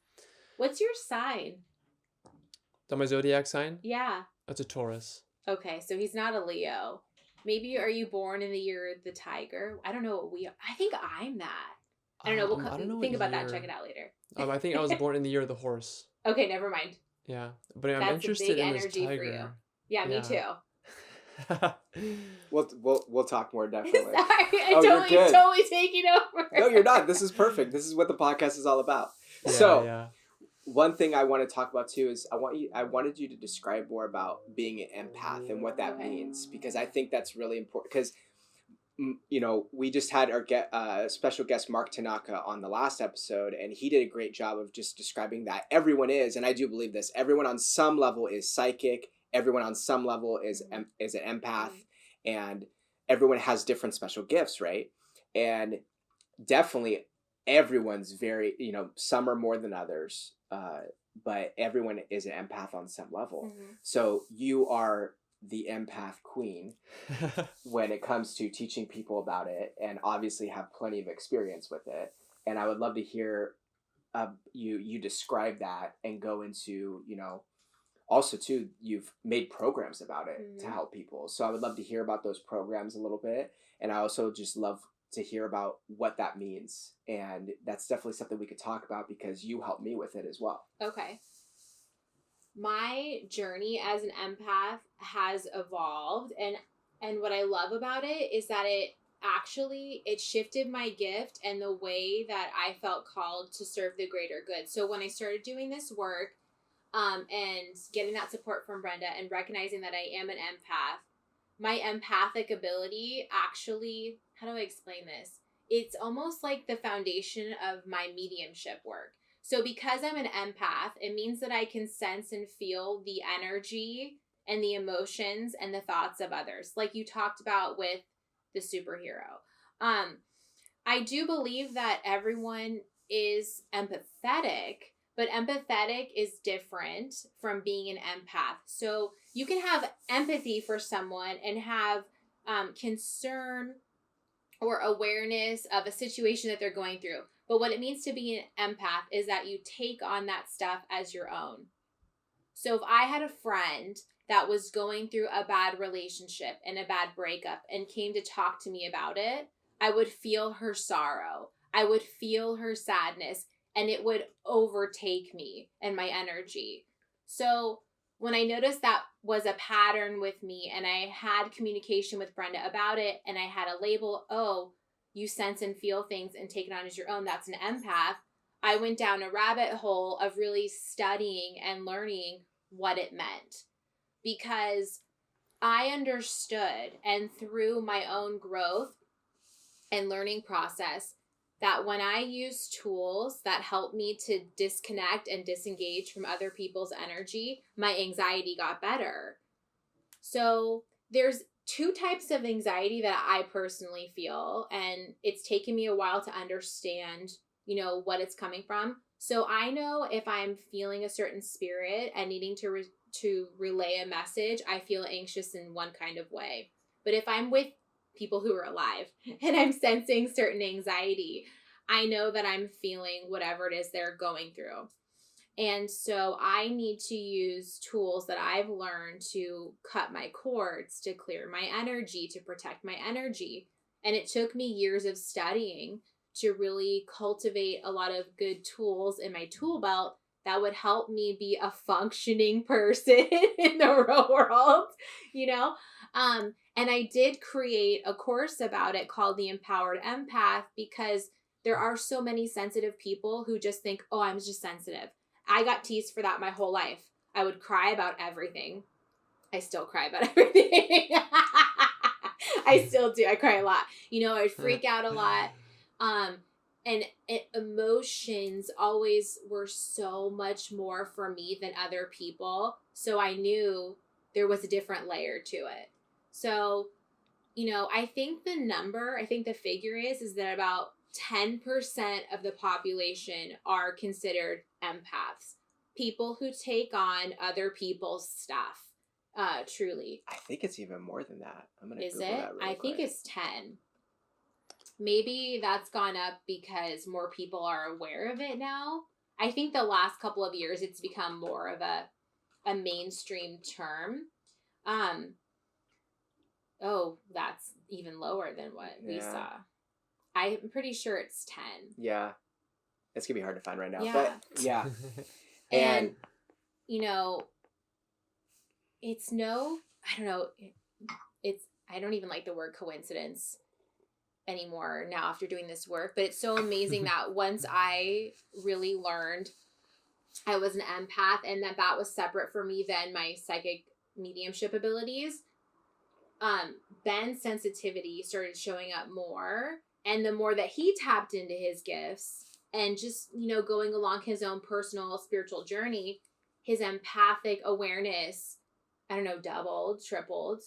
What's your sign? My zodiac sign? Yeah. That's a Taurus. Okay, so he's not a Leo. Maybe are you born in the year of the tiger? I don't know what we are. I think I'm that. I don't know. I don't know Think what about that and year. check it out later. I think I was born in the year of the horse. Okay, never mind. Yeah, but I'm That's a interested big in this energy for you. tiger. Yeah, me too. We'll talk more definitely. Sorry, I'm you're good. totally taking over. No, you're not. This is perfect. This is what the podcast is all about. Yeah, So, yeah. one thing I want to talk about too is I wanted you to describe more about being an empath and what that means, because I think that's really important. Because we just had our special guest Mark Tanaka on the last episode, and he did a great job of just describing that everyone is, and I do believe this, everyone on some level is psychic, everyone on some level is an empath, and everyone has different special gifts, right? And definitely everyone's very, some are more than others, but everyone is an empath on some level. So you are the empath queen when it comes to teaching people about it, and obviously have plenty of experience with it. And I would love to hear you describe that and go into, also too, you've made programs about it to help people. So I would love to hear about those programs a little bit. And I also just love to hear about what that means. And that's definitely something we could talk about because you helped me with it as well. Okay. My journey as an empath has evolved, and what I love about it is that it shifted my gift and the way that I felt called to serve the greater good. So when I started doing this work, and getting that support from Brenda and recognizing that I am an empath, my empathic ability actually, how do I explain this? It's almost like the foundation of my mediumship work. So because I'm an empath, it means that I can sense and feel the energy and the emotions and the thoughts of others, like you talked about with the superhero. I do believe that everyone is empathetic, but empathetic is different from being an empath. So you can have empathy for someone and have concern or awareness of a situation that they're going through. But what it means to be an empath is that you take on that stuff as your own. So if I had a friend that was going through a bad relationship and a bad breakup and came to talk to me about it, I would feel her sorrow. I would feel her sadness, and it would overtake me and my energy. So when I noticed that was a pattern with me, and I had communication with Brenda about it, and I had a label, oh, you sense and feel things and take it on as your own, that's an empath, I went down a rabbit hole of really studying and learning what it meant. Because I understood, and through my own growth and learning process, that when I use tools that help me to disconnect and disengage from other people's energy, my anxiety got better. So there's two types of anxiety that I personally feel, and it's taken me a while to understand, what it's coming from. So I know if I'm feeling a certain spirit and needing to relay a message, I feel anxious in one kind of way. But if I'm with people who are alive and I'm sensing certain anxiety, I know that I'm feeling whatever it is they're going through. And so I need to use tools that I've learned to cut my cords, to clear my energy, to protect my energy. And it took me years of studying to really cultivate a lot of good tools in my tool belt that would help me be a functioning person in the real world, And I did create a course about it called The Empowered Empath, because there are so many sensitive people who just think, oh, I'm just sensitive. I got teased for that my whole life. I would cry about everything. I still cry about everything. I still do. I cry a lot. I'd freak out a lot. And emotions always were so much more for me than other people. So I knew there was a different layer to it. So, I think the figure is that about 10% of the population are considered empaths. People who take on other people's stuff, truly. I think it's even more than that. I'm going to Is Google it? that real I quick. think it's 10. Maybe that's gone up because more people are aware of it now. I think the last couple of years it's become more of a mainstream term. Oh, that's even lower than what we saw. I'm pretty sure it's 10. Yeah. It's going to be hard to find right now. Yeah. But yeah. And, it's I don't know. I don't even like the word coincidence anymore now after doing this work, but it's so amazing that once I really learned I was an empath and that was separate for me than my psychic mediumship abilities, Ben's sensitivity started showing up more, and the more that he tapped into his gifts and just, going along his own personal spiritual journey, his empathic awareness, I don't know, doubled, tripled,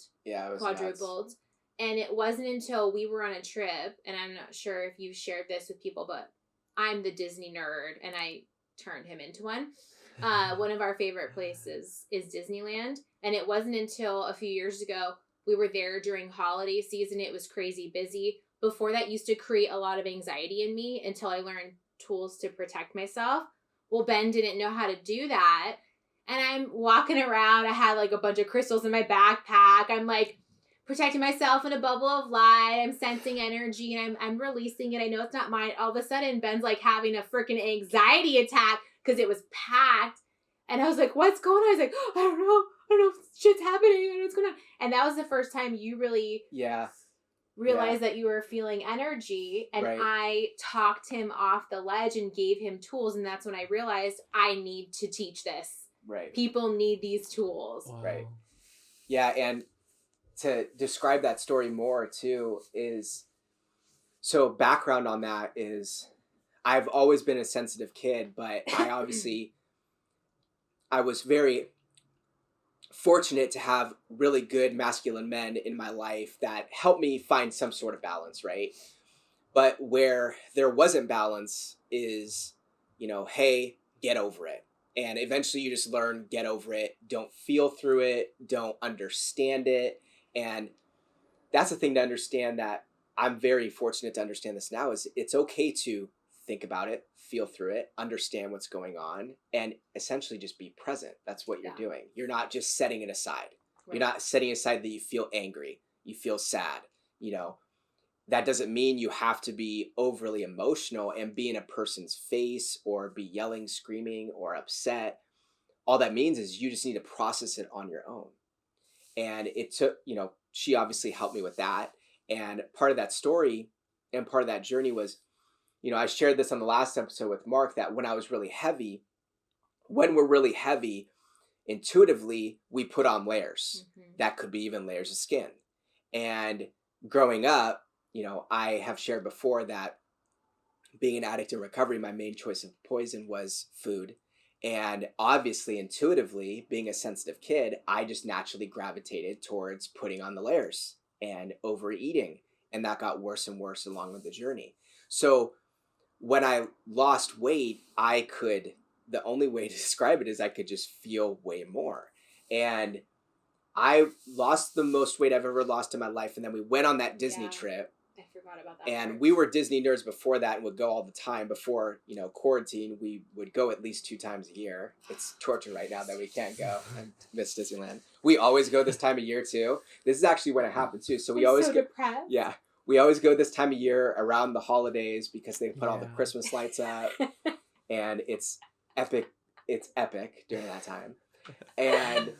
quadrupled. Nuts. And it wasn't until we were on a trip, and I'm not sure if you shared this with people, but I'm the Disney nerd, and I turned him into one. One of our favorite places is Disneyland. And it wasn't until a few years ago, we were there during holiday season. It was crazy busy. Before that used to create a lot of anxiety in me until I learned tools to protect myself. Well, Ben didn't know how to do that. And I'm walking around. I had like a bunch of crystals in my backpack. I'm like protecting myself in a bubble of light. I'm sensing energy and I'm releasing it. I know it's not mine. All of a sudden, Ben's like having a freaking anxiety attack because it was packed. And I was like, what's going on? I was like, I don't know if shit's happening. I don't know what's going on. And that was the first time you really realized that you were feeling energy. And I talked him off the ledge and gave him tools. And that's when I realized I need to teach this. Right. People need these tools. Wow. Right. Yeah, and to describe that story more too is, so background on that is I've always been a sensitive kid, but I was very fortunate to have really good masculine men in my life that helped me find some sort of balance, right? But where there wasn't balance is, hey, get over it. And eventually you just learn, get over it. Don't feel through it. Don't understand it. And that's the thing to understand, that I'm very fortunate to understand this now, is it's okay to think about it, feel through it, understand what's going on, and essentially just be present. That's what you're doing. You're not just setting it aside. Right. You're not setting aside that you feel angry, you feel sad. That doesn't mean you have to be overly emotional and be in a person's face or be yelling, screaming, or upset. All that means is you just need to process it on your own. And it took, she obviously helped me with that. And part of that story and part of that journey was, I shared this on the last episode with Mark, that when we're really heavy, intuitively, we put on layers. Mm-hmm. That could be even layers of skin. And growing up, I have shared before that being an addict in recovery, my main choice of poison was food. And obviously, intuitively, being a sensitive kid, I just naturally gravitated towards putting on the layers and overeating. And that got worse and worse along with the journey. So when I lost weight, the only way to describe it is I could just feel way more. And I lost the most weight I've ever lost in my life. And then we went on that Disney trip. I forgot about that. And we were Disney nerds before that and would go all the time. Before, quarantine, we would go at least 2 times a year. It's torture right now that we can't go. I miss Disneyland. We always go this time of year too. This is actually when it happened too. So we always so depressed. Yeah. We always go this time of year around the holidays because they put all the Christmas lights up. And it's epic. It's epic during that time. And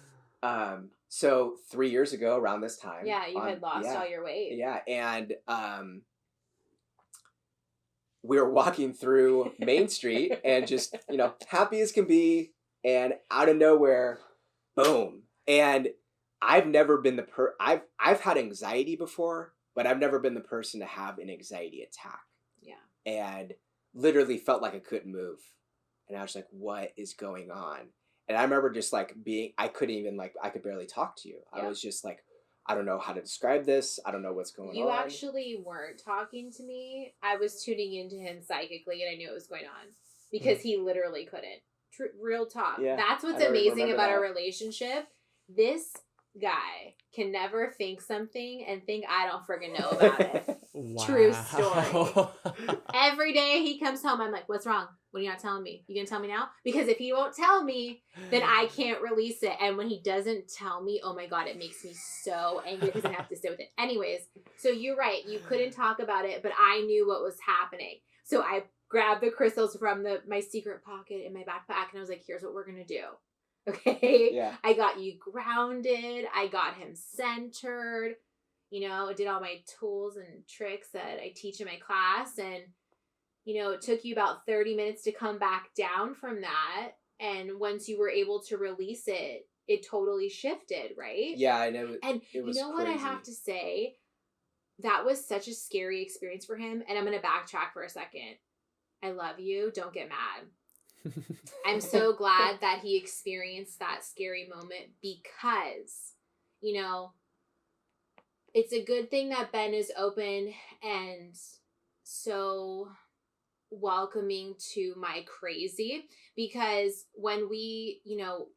so 3 years ago around this time. Yeah, you had lost all your weight. Yeah, and we were walking through Main Street and just, happy as can be, and out of nowhere, boom. And I've never been I've had anxiety before, but I've never been the person to have an anxiety attack. Yeah. And literally felt like I couldn't move. And I was like, what is going on? And I remember just like I couldn't even like, I could barely talk to you. Yeah. I was just like, I don't know how to describe this. I don't know what's going on. You actually weren't talking to me. I was tuning into him psychically, and I knew what was going on because he literally couldn't. Real talk. Yeah, That's what's I never amazing remember about that. our relationship. This guy can never think something and think I don't friggin' know about it. Wow. True story. Every day he comes home, I'm like, what's wrong? What are you not telling me? You gonna tell me now? Because if he won't tell me, then I can't release it. And when he doesn't tell me, oh my God, it makes me so angry because I have to sit with it. Anyways, so you're right. You couldn't talk about it, but I knew what was happening. So I grabbed the crystals from my secret pocket in my backpack and I was like, here's what we're gonna do. Okay? Yeah. I got you grounded. I got him centered. You know, I did all my tools and tricks that I teach in my class. And, you know, it took you about 30 minutes to come back down from that. And once you were able to release it, it totally shifted, right? Yeah, I know. And it was you know what I crazy. have to say? That was such a scary experience for him. And I'm going to backtrack for a second. I love you. Don't get mad. I'm so glad that he experienced that scary moment because, you know, it's a good thing that Ben is open and so welcoming to my crazy, because when we, you know,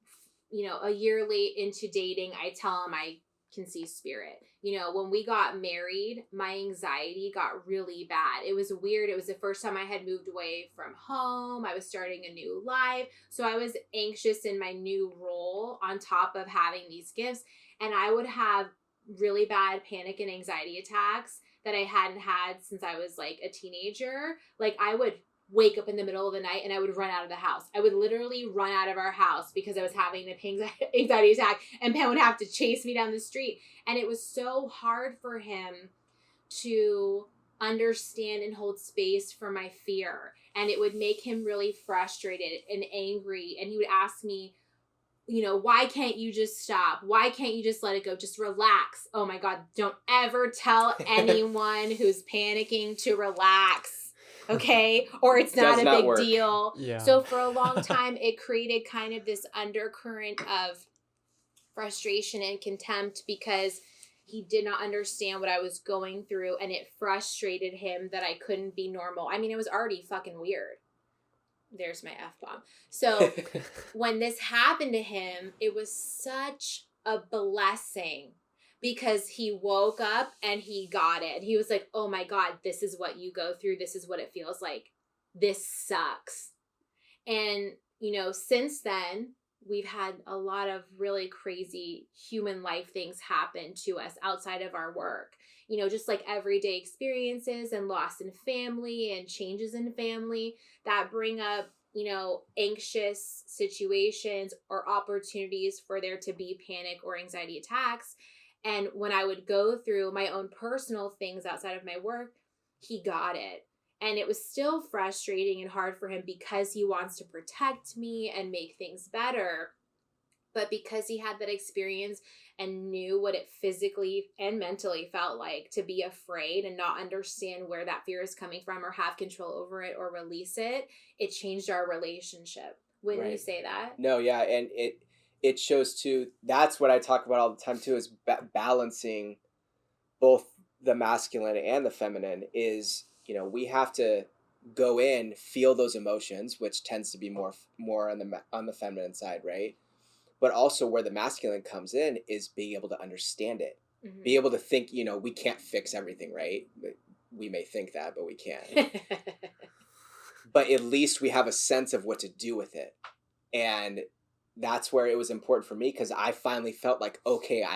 a year late into dating, I tell him I can see spirit. You know, when we got married, my anxiety got really bad. It was weird. It was the first time I had moved away from home. I was starting a new life. So I was anxious in my new role on top of having these gifts. And I would have really bad panic and anxiety attacks that I hadn't had since I was like a teenager. Like I would wake up in the middle of the night and I would run out of the house. I would literally run out of our house because I was having an anxiety attack, and Ben would have to chase me down the street. And it was so hard for him to understand and hold space for my fear. And it would make him really frustrated and angry. And he would ask me, you know, why can't you just stop? Why can't you just let it go? Just relax. Oh my God, don't ever tell anyone who's panicking to relax. Okay? Or it's not a big deal. Yeah. So for a long time, it created kind of this undercurrent of frustration and contempt because he did not understand what I was going through, and it frustrated him that I couldn't be normal. I mean, it was already fucking weird. There's my F-bomb. So when this happened to him, it was such a blessing because he woke up and he got it. He was like, oh my God, this is what you go through. This is what it feels like. This sucks. And, you know, since then, we've had a lot of really crazy human life things happen to us outside of our work. You know, just like everyday experiences and loss in family and changes in family that bring up, you know, anxious situations or opportunities for there to be panic or anxiety attacks. And when I would go through my own personal things outside of my work, he got it. And it was still frustrating and hard for him because he wants to protect me and make things better. But because he had that experience and knew what it physically and mentally felt like to be afraid and not understand where that fear is coming from or have control over it or release it, it changed our relationship. Wouldn't you say that? No, yeah. And it shows too, that's what I talk about all the time too, is balancing both the masculine and the feminine is, you know, we have to go in, feel those emotions, which tends to be more on the feminine side, right? But also where the masculine comes in is being able to understand it, be able to think, you know, we can't fix everything, right? We may think that, but we can't. But at least we have a sense of what to do with it. And that's where it was important for me because I finally felt like, okay,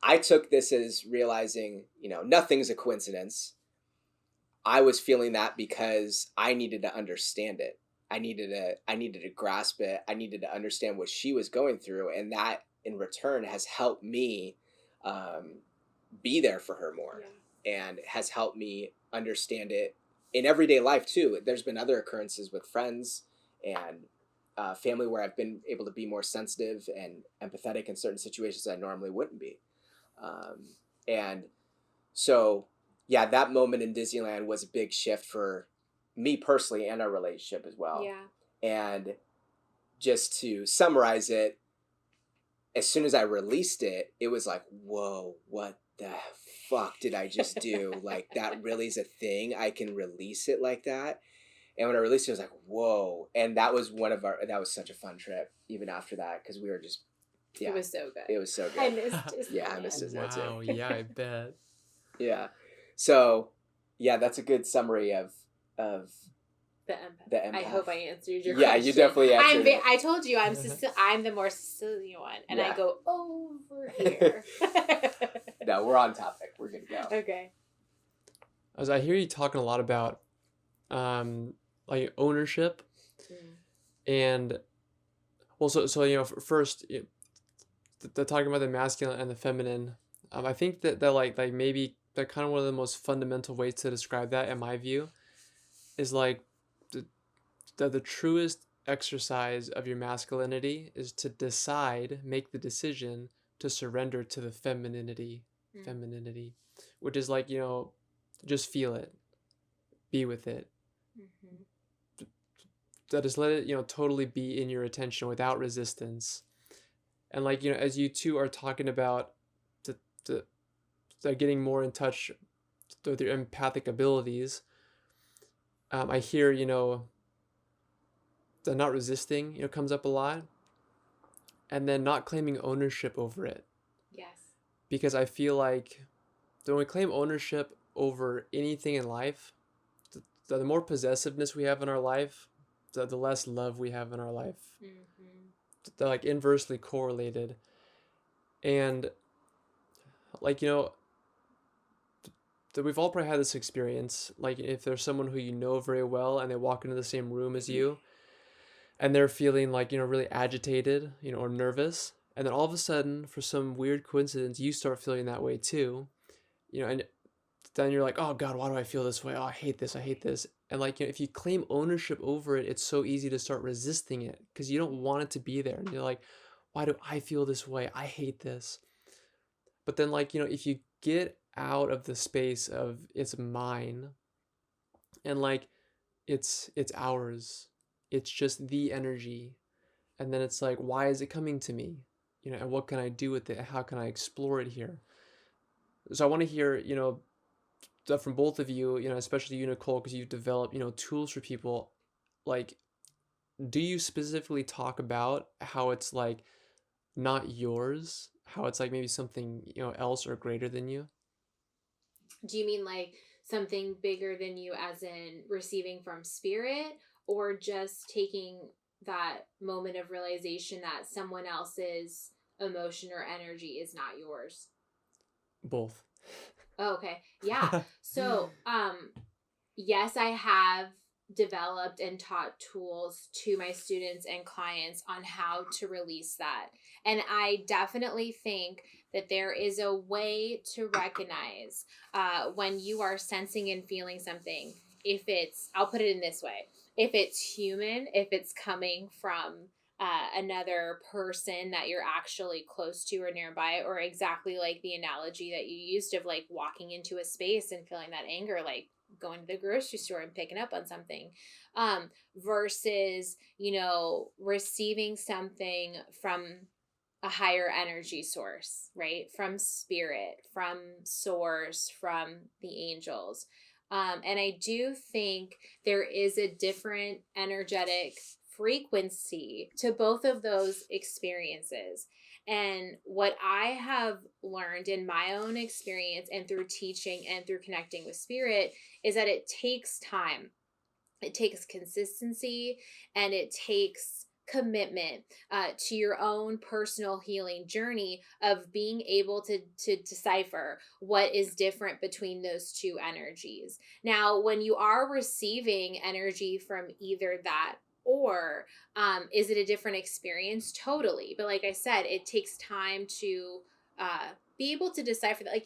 I took this as realizing, you know, nothing's a coincidence. I was feeling that because I needed to understand it. I needed to grasp it. I needed to understand what she was going through. And that in return has helped me be there for her more and has helped me understand it in everyday life too. There's been other occurrences with friends and family where I've been able to be more sensitive and empathetic in certain situations I normally wouldn't be. And so, yeah, that moment in Disneyland was a big shift for me personally and our relationship as well. Yeah. And just to summarize it, as soon as I released it, it was like, whoa, what the fuck did I just do? Like, that really is a thing. I can release it like that. And when I released it, I was like, whoa. And that was that was such a fun trip, even after that, because we were just, yeah. It was so good. It was so good. I missed his Yeah, I missed his Wow, too. yeah, I bet. Yeah. So, yeah, that's a good summary of the empath. the empath. I hope I answered your Yeah, question. you definitely answered it. I told you I'm the more Sicilian one, and Yeah. I go over here. No, we're on topic. We're good to go. Okay. As I hear you talking a lot about like ownership and well, so you know, first the talking about the masculine and the feminine. I think that like maybe that kind of one of the most fundamental ways to describe that, in my view, is like the truest exercise of your masculinity is to make the decision to surrender to the femininity, which is like, you know, just feel it, be with it. That is, let it, you know, totally be in your attention without resistance. And like, you know, as you two are talking about the getting more in touch with your empathic abilities, I hear, you know, the not resisting, you know, comes up a lot, and then not claiming ownership over it. Yes. Because I feel like when we claim ownership over anything in life, the more possessiveness we have in our life, the less love we have in our life. They're like inversely correlated. And like, you know, that we've all probably had this experience. Like, if there's someone who you know very well and they walk into the same room as you and they're feeling like, you know, really agitated, you know, or nervous, and then all of a sudden, for some weird coincidence, you start feeling that way too, you know, and then you're like, oh God, why do I feel this way? Oh, I hate this. And like, you know, if you claim ownership over it, it's so easy to start resisting it because you don't want it to be there. And you're like, why do I feel this way? I hate this. But then, like, you know, if you get out of the space of it's mine and like it's ours, it's just the energy, and then it's like, why is it coming to me, you know, and what can I do with it? How can I explore it here? So I want to hear, you know, stuff from both of you, you know, especially you, Nicole, because you've developed, you know, tools for people. Like, do you specifically talk about how it's like not yours, how it's like maybe something, you know, else or greater than you? Do you mean like something bigger than you, as in receiving from spirit, or just taking that moment of realization that someone else's emotion or energy is not yours? Both. Oh, okay. Yeah. So, yes, I have developed and taught tools to my students and clients on how to release that. And I definitely think that there is a way to recognize when you are sensing and feeling something. If it's, I'll put it in this way, if it's human, if it's coming from another person that you're actually close to or nearby, or exactly like the analogy that you used of like walking into a space and feeling that anger, like going to the grocery store and picking up on something, versus, you know, receiving something from a higher energy source, right? From spirit, from source, from the angels. And I do think there is a different energetic frequency to both of those experiences. And what I have learned in my own experience and through teaching and through connecting with spirit is that it takes time. It takes consistency, and it takes commitment to your own personal healing journey of being able to decipher what is different between those two energies. Now, when you are receiving energy from either that, or is it a different experience? Totally. But like I said, it takes time to be able to decipher that.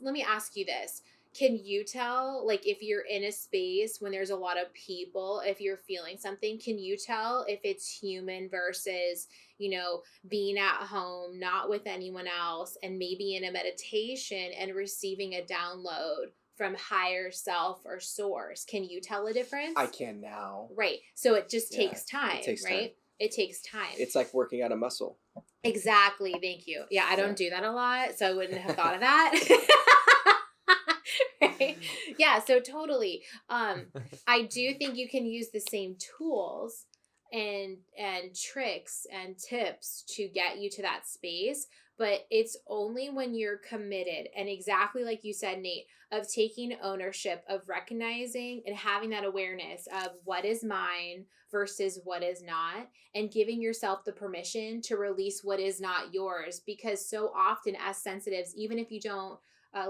Let me ask you this. Can you tell, like, if you're in a space when there's a lot of people, if you're feeling something, can you tell if it's human versus, you know, being at home, not with anyone else, and maybe in a meditation and receiving a download from higher self or source? Can you tell a difference? I can now. Right. So it just takes time, it takes right? time. It takes time. It's like working out a muscle. Exactly. Thank you. Yeah, I don't do that a lot, so I wouldn't have thought of that. Right? Yeah, so totally. I do think you can use the same tools and tricks and tips to get you to that space, but it's only when you're committed and exactly like you said, Nate, of taking ownership, of recognizing and having that awareness of what is mine versus what is not, and giving yourself the permission to release what is not yours. Because so often as sensitives, even if you don't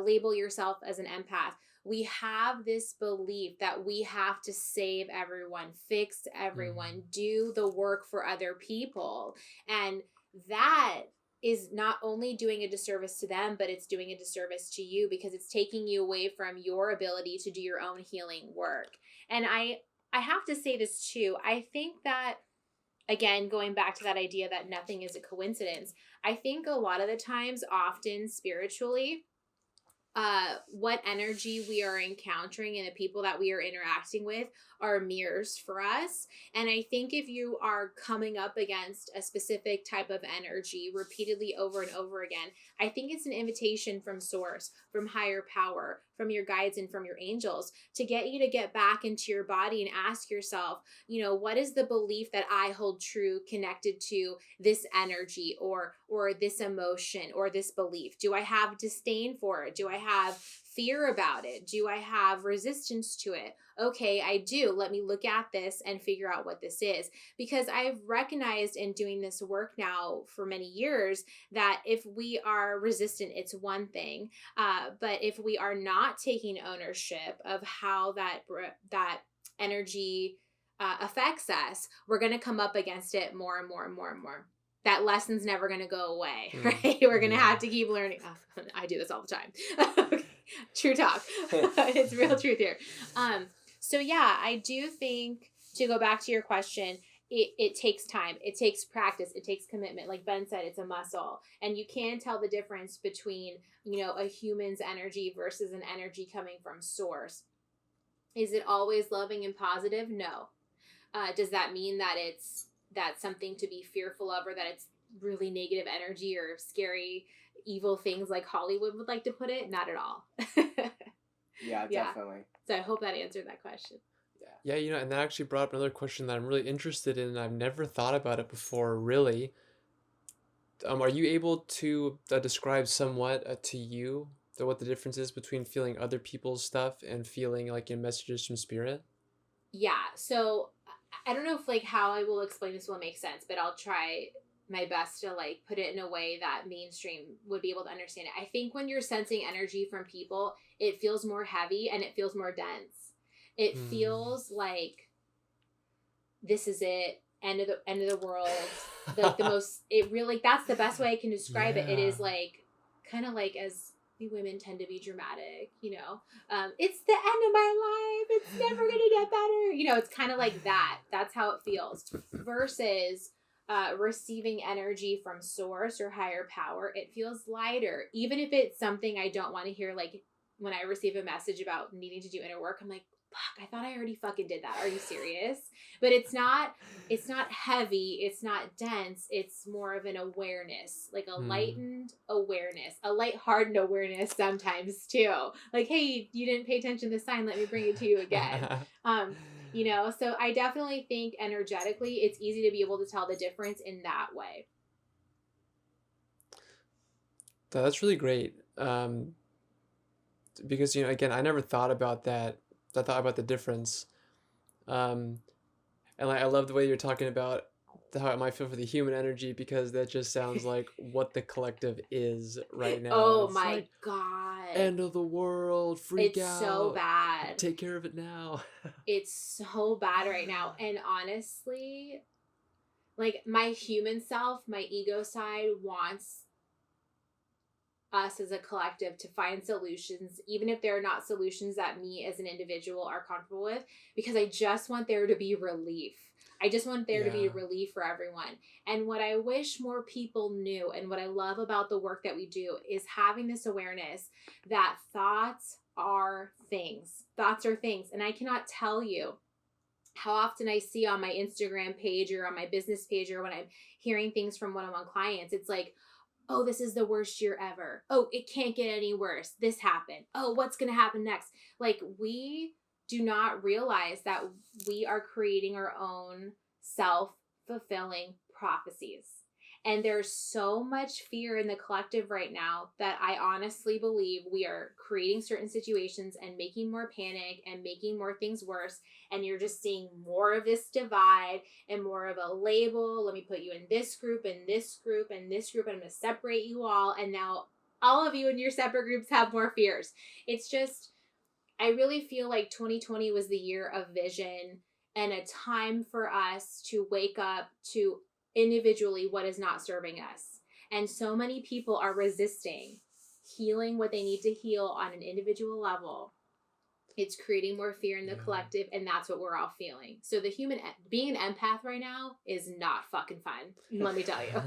label yourself as an empath, we have this belief that we have to save everyone, fix everyone, do the work for other people. And that is not only doing a disservice to them, but it's doing a disservice to you because it's taking you away from your ability to do your own healing work. And I have to say this too. I think that, again, going back to that idea that nothing is a coincidence, I think a lot of the times, often spiritually, what energy we are encountering and the people that we are interacting with are mirrors for us. And I think if you are coming up against a specific type of energy repeatedly over and over again, I think it's an invitation from source, from higher power, from your guides and from your angels to get you to get back into your body and ask yourself, what is the belief that I hold true connected to this energy or this emotion or this belief? Do I have disdain for it? Do I have fear about it? Do I have resistance to it? Okay, I do. Let me look at this and figure out what this is. Because I've recognized in doing this work now for many years that if we are resistant, it's one thing. But if we are not taking ownership of how that energy affects us, we're going to come up against it more and more and more and more. That lesson's never going to go away, right? We're going to have to keep learning. Oh, I do this all the time. Okay. True talk. It's real truth here. So yeah, I do think, to go back to your question, it takes time. It takes practice. It takes commitment. Like Ben said, it's a muscle. And you can tell the difference between, a human's energy versus an energy coming from source. Is it always loving and positive? No. Does that mean that that's something to be fearful of, or that it's really negative energy or scary, evil things like Hollywood would like to put it? Not at all. Yeah, definitely. So I hope that answered that question. Yeah, and that actually brought up another question that I'm really interested in. I've never thought about it before, really. Are you able to describe somewhat to you what the difference is between feeling other people's stuff and feeling like in messages from spirit? Yeah, so I don't know if how I will explain this will make sense, but I'll try my best to put it in a way that mainstream would be able to understand it. I think when you're sensing energy from people, it feels more heavy and it feels more dense. It feels like this is it, end of the world. The most, it really, that's the best way I can describe it. It is kind of as we women tend to be dramatic, it's the end of my life. It's never going to get better. It's kind of like that. That's how it feels versus receiving energy from source or higher power. It feels lighter, even if it's something I don't want to hear. Like when I receive a message about needing to do inner work, I'm like, fuck, I thought I already fucking did that. Are you serious? But it's not heavy. It's not dense. It's more of an awareness, like a lightened awareness, a lighthearted awareness sometimes too. Like, hey, you didn't pay attention this time. Let me bring it to you again. So I definitely think energetically, it's easy to be able to tell the difference in that way. That's really great. Because, again, I never thought about that. I thought about the difference. And I love the way you're talking about how it might feel for the human energy, because that just sounds like what the collective is right now. Oh my God. End of the world, freak out. It's so bad. Take care of it now. It's so bad right now. And honestly, my human self, my ego side wants us as a collective to find solutions, even if they're not solutions that me as an individual are comfortable with, because I just want there to be relief. I just want there to be relief for everyone. And what I wish more people knew, and what I love about the work that we do, is having this awareness that thoughts are things. Thoughts are things. And I cannot tell you how often I see on my Instagram page or on my business page, or when I'm hearing things from one-on-one clients, it's like, oh, this is the worst year ever. Oh, it can't get any worse. This happened. Oh, what's going to happen next? Like, we do not realize that we are creating our own self-fulfilling prophecies. And there's so much fear in the collective right now that I honestly believe we are creating certain situations and making more panic and making more things worse. And you're just seeing more of this divide and more of a label. Let me put you in this group and this group and this group. And I'm going to separate you all. And now all of you in your separate groups have more fears. It's just, I really feel like 2020 was the year of vision and a time for us to wake up to individually what is not serving us. And so many people are resisting healing what they need to heal on an individual level. It's creating more fear in the collective, and that's what we're all feeling. So being an empath right now is not fucking fun. Let me tell you.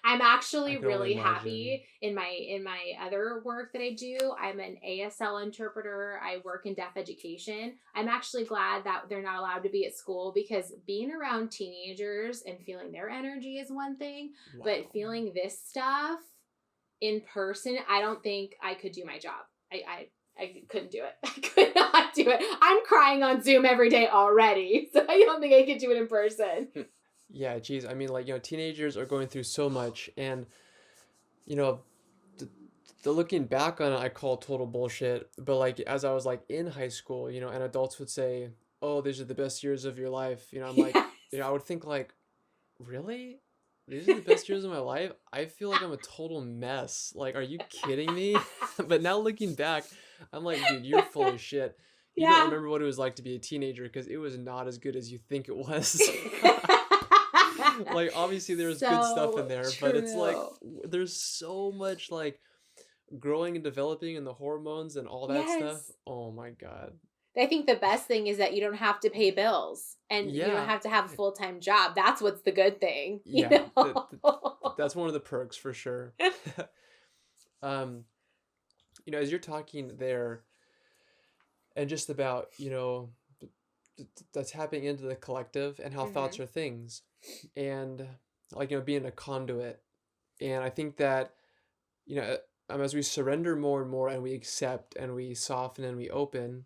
I'm actually really happy in my other work that I do. I'm an ASL interpreter. I work in deaf education. I'm actually glad that they're not allowed to be at school, because being around teenagers and feeling their energy is one thing, but feeling this stuff in person, I don't think I could do my job. I couldn't do it. I could not do it. I'm crying on Zoom every day already, so I don't think I could do it in person. Yeah, geez. I mean, like, teenagers are going through so much, and, the looking back on it, I call total bullshit. But, like, as I was, like, in high school, and adults would say, oh, these are the best years of your life. I'm like, Yes. I would think, like, really? These are the best years of my life? I feel like I'm a total mess. Like, are you kidding me? But now looking back, I'm like, dude, you're full of shit. You don't remember what it was like to be a teenager, because it was not as good as you think it was. Like, obviously there's good stuff in there, but it's like there's so much, like, growing and developing and the hormones and all that stuff. Oh my God. I think the best thing is that you don't have to pay bills and you don't have to have a full-time job. That's what's the good thing. Yeah, that's one of the perks for sure. As you're talking there, and just about, that's tapping into the collective and how thoughts are things, and, like, being a conduit. And I think that, as we surrender more and more, and we accept and we soften and we open,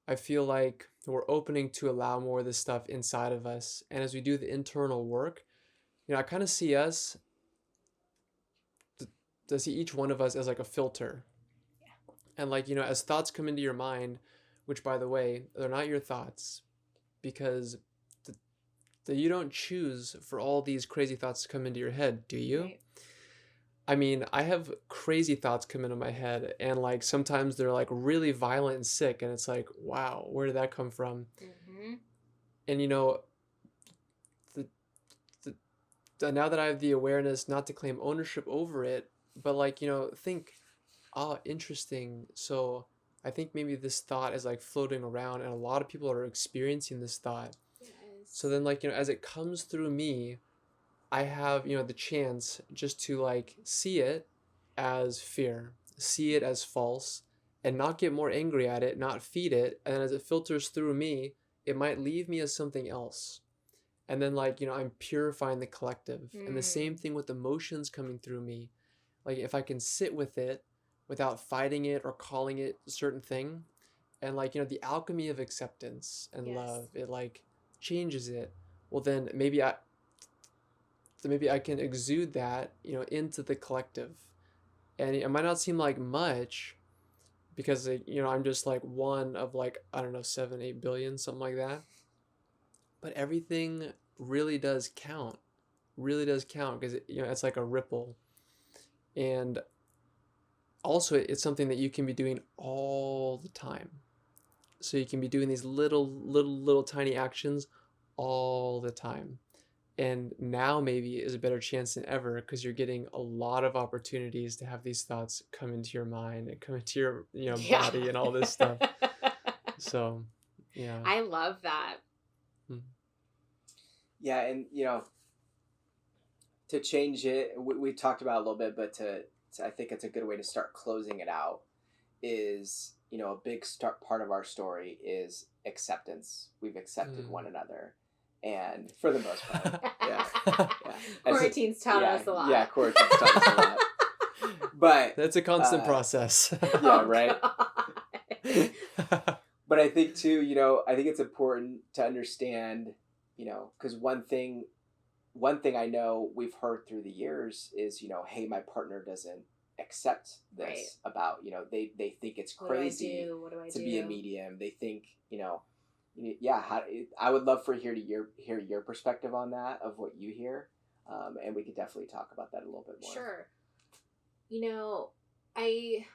I feel like we're opening to allow more of this stuff inside of us. And as we do the internal work, I kind of see us, to see each one of us as like a filter. And, like, as thoughts come into your mind, which, by the way, they're not your thoughts, because you don't choose for all these crazy thoughts to come into your head, do you? Right. I mean, I have crazy thoughts come into my head, and, like, sometimes they're, like, really violent and sick, and it's like, wow, where did that come from? And, now that I have the awareness not to claim ownership over it, but, like, think, interesting. So I think maybe this thought is, like, floating around, and a lot of people are experiencing this thought. Yes. So then, like, as it comes through me, I have, the chance just to, like, see it as fear, see it as false, and not get more angry at it, not feed it. And then as it filters through me, it might leave me as something else. And then, like, I'm purifying the collective. And the same thing with emotions coming through me. Like, if I can sit with it without fighting it or calling it a certain thing, and, like, the alchemy of acceptance and love, it, like, changes it. Well, then maybe I can exude that, into the collective. And it might not seem like much, because, I'm just, like, one of, like, I don't know, 7-8 billion, something like that. But everything really does count, because it's like a ripple. And also, it's something that you can be doing all the time. So you can be doing these little tiny actions all the time. And now maybe is a better chance than ever, because you're getting a lot of opportunities to have these thoughts come into your mind and come into your body and all this stuff. So, yeah. I love that. Yeah, and to change it, we talked about it a little bit, but I think it's a good way to start closing it out is, a big part of our story is acceptance. We've accepted one another, and for the most part, yeah. Quarantine's taught us a lot. Yeah, quarantine's taught us a lot. But that's a constant process. Yeah, right. But I think too, I think it's important to understand, because one thing I know we've heard through the years is, hey, my partner doesn't accept this about, they think it's crazy What do I to do? be a medium. They think, I would love for hear your perspective on that, of what you hear. And we could definitely talk about that a little bit more. Sure.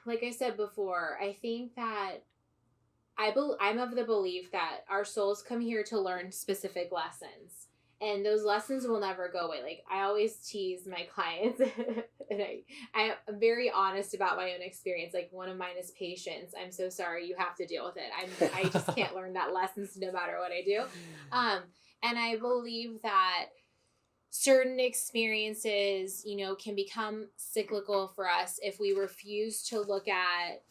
Like I said before, I think that I'm of the belief that our souls come here to learn specific lessons. And those lessons will never go away. Like, I always tease my clients, and I'm very honest about my own experience. Like, one of mine is patience. I'm so sorry, you have to deal with it. I just can't learn that lessons no matter what I do. And I believe that certain experiences, can become cyclical for us if we refuse to look at,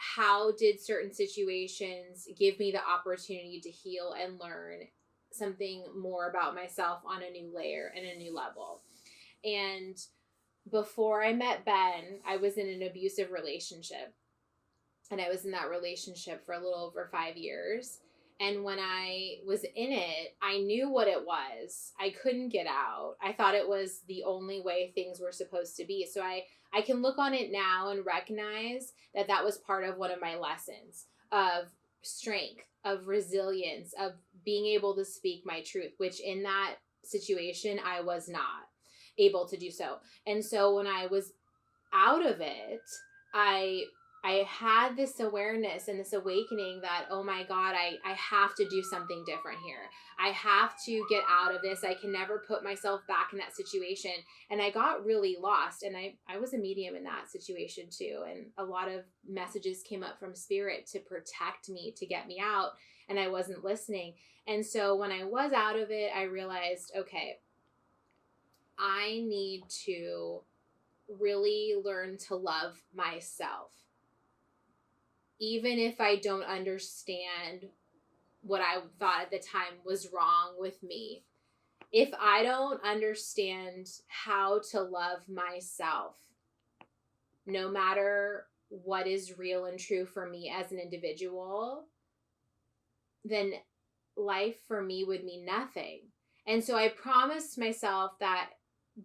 how did certain situations give me the opportunity to heal and learn something more about myself on a new layer and a new level. And before I met Ben, I was in an abusive relationship. And I was in that relationship for a little over 5 years. And when I was in it, I knew what it was. I couldn't get out. I thought it was the only way things were supposed to be. So I can look on it now and recognize that was part of one of my lessons of strength, of resilience, of being able to speak my truth, which in that situation, I was not able to do so. And so when I was out of it, I had this awareness and this awakening that, oh my God, I have to do something different here. I have to get out of this. I can never put myself back in that situation. And I got really lost. And I was a medium in that situation too. And a lot of messages came up from spirit to protect me, to get me out. And I wasn't listening. And so when I was out of it, I realized, okay, I need to really learn to love myself. Even if I don't understand what I thought at the time was wrong with me, if I don't understand how to love myself, no matter what is real and true for me as an individual, then life for me would mean nothing. And so I promised myself that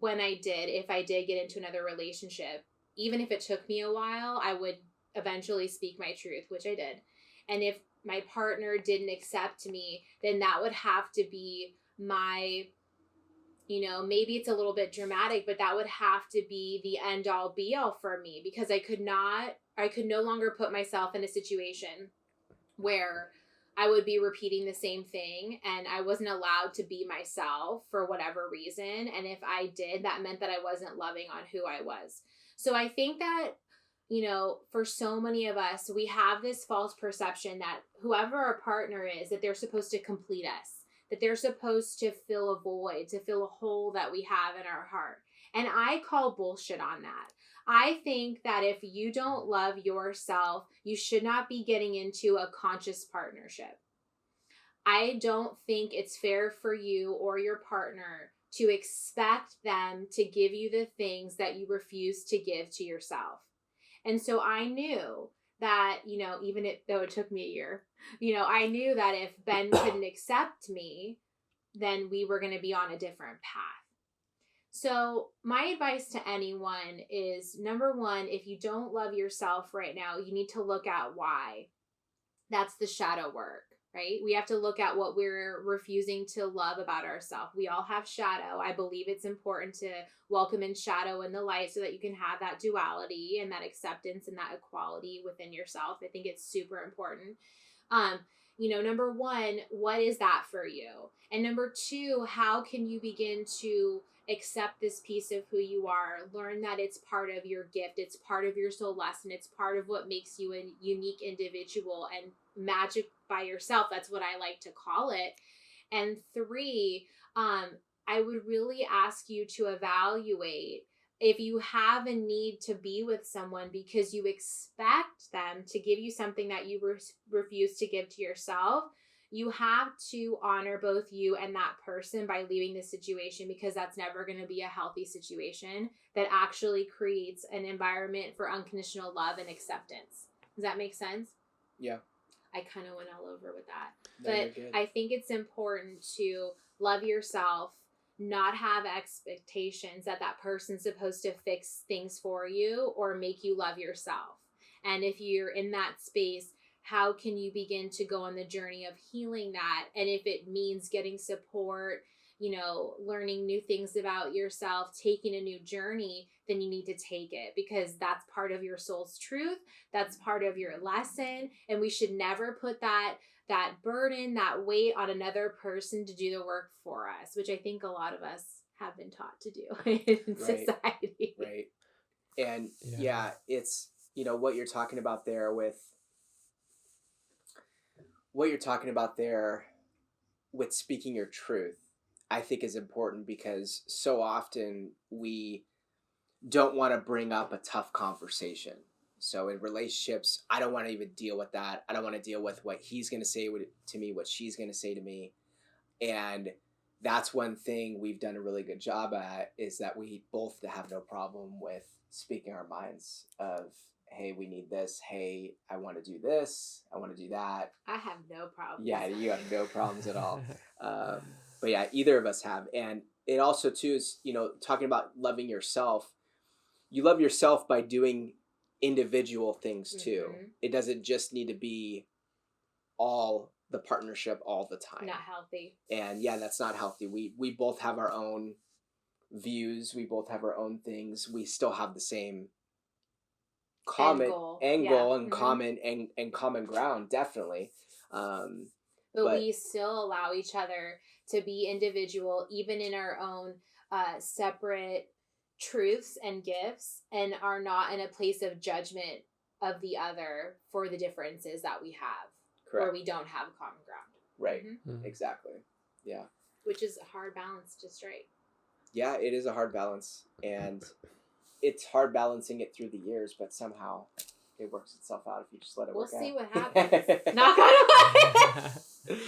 if I did get into another relationship, even if it took me a while, I would eventually speak my truth, which I did. And if my partner didn't accept me, then that would have to be my, maybe it's a little bit dramatic, but that would have to be the end all be all for me, because I could no longer put myself in a situation where I would be repeating the same thing and I wasn't allowed to be myself for whatever reason. And if I did, that meant that I wasn't loving on who I was. So I think that, for so many of us, we have this false perception that whoever our partner is, that they're supposed to complete us, that they're supposed to fill a void, to fill a hole that we have in our heart. And I call bullshit on that. I think that if you don't love yourself, you should not be getting into a conscious partnership. I don't think it's fair for you or your partner to expect them to give you the things that you refuse to give to yourself. And so I knew that, even though it took me a year, I knew that if Ben couldn't accept me, then we were going to be on a different path. So my advice to anyone is, number one, if you don't love yourself right now, you need to look at why. That's the shadow work, right? We have to look at what we're refusing to love about ourselves. We all have shadow. I believe it's important to welcome in shadow and the light so that you can have that duality and that acceptance and that equality within yourself. I think it's super important. Number one, what is that for you? And number two, how can you begin to accept this piece of who you are? Learn that it's part of your gift. It's part of your soul lesson. It's part of what makes you a unique individual and magic by yourself. That's what I like to call it. And three, I would really ask you to evaluate if you have a need to be with someone because you expect them to give you something that you refuse to give to yourself, you have to honor both you and that person by leaving the situation, because that's never going to be a healthy situation that actually creates an environment for unconditional love and acceptance. Does that make sense? Yeah. I kind of went all over with that. No, But I think it's important to love yourself, not have expectations that that person's supposed to fix things for you or make you love yourself. And if you're in that space, how can you begin to go on the journey of healing that? And if it means getting support, learning new things about yourself, taking a new journey, then you need to take it, because that's part of your soul's truth. That's part of your lesson. And we should never put that burden, that weight on another person to do the work for us, which I think a lot of us have been taught to do in society. Right. And it's, what you're talking about there with speaking your truth, I think is important, because so often we don't want to bring up a tough conversation. So in relationships, I don't want to even deal with that. I don't want to deal with what he's going to say to me, what she's going to say to me. And that's one thing we've done a really good job at, is that we both have no problem with speaking our minds of, hey, we need this. Hey, I want to do this. I want to do that. I have no problems. Yeah, you have no problems at all. But yeah, either of us have. And it also too is, talking about loving yourself. You love yourself by doing individual things too. Mm-hmm. It doesn't just need to be all the partnership all the time. Not healthy. And yeah, that's not healthy. We both have our own views. We both have our own things. We still have the same common end goal and mm-hmm. common ground, definitely. But we still allow each other to be individual, even in our own separate truths and gifts, and are not in a place of judgment of the other for the differences that we have. Correct. Or we don't have common ground. Right. Mm-hmm. Exactly. Yeah. Which is a hard balance to strike. Yeah, it is a hard balance, and it's hard balancing it through the years, but somehow it works itself out if you just let it work out. We'll see what happens. Knock on wood.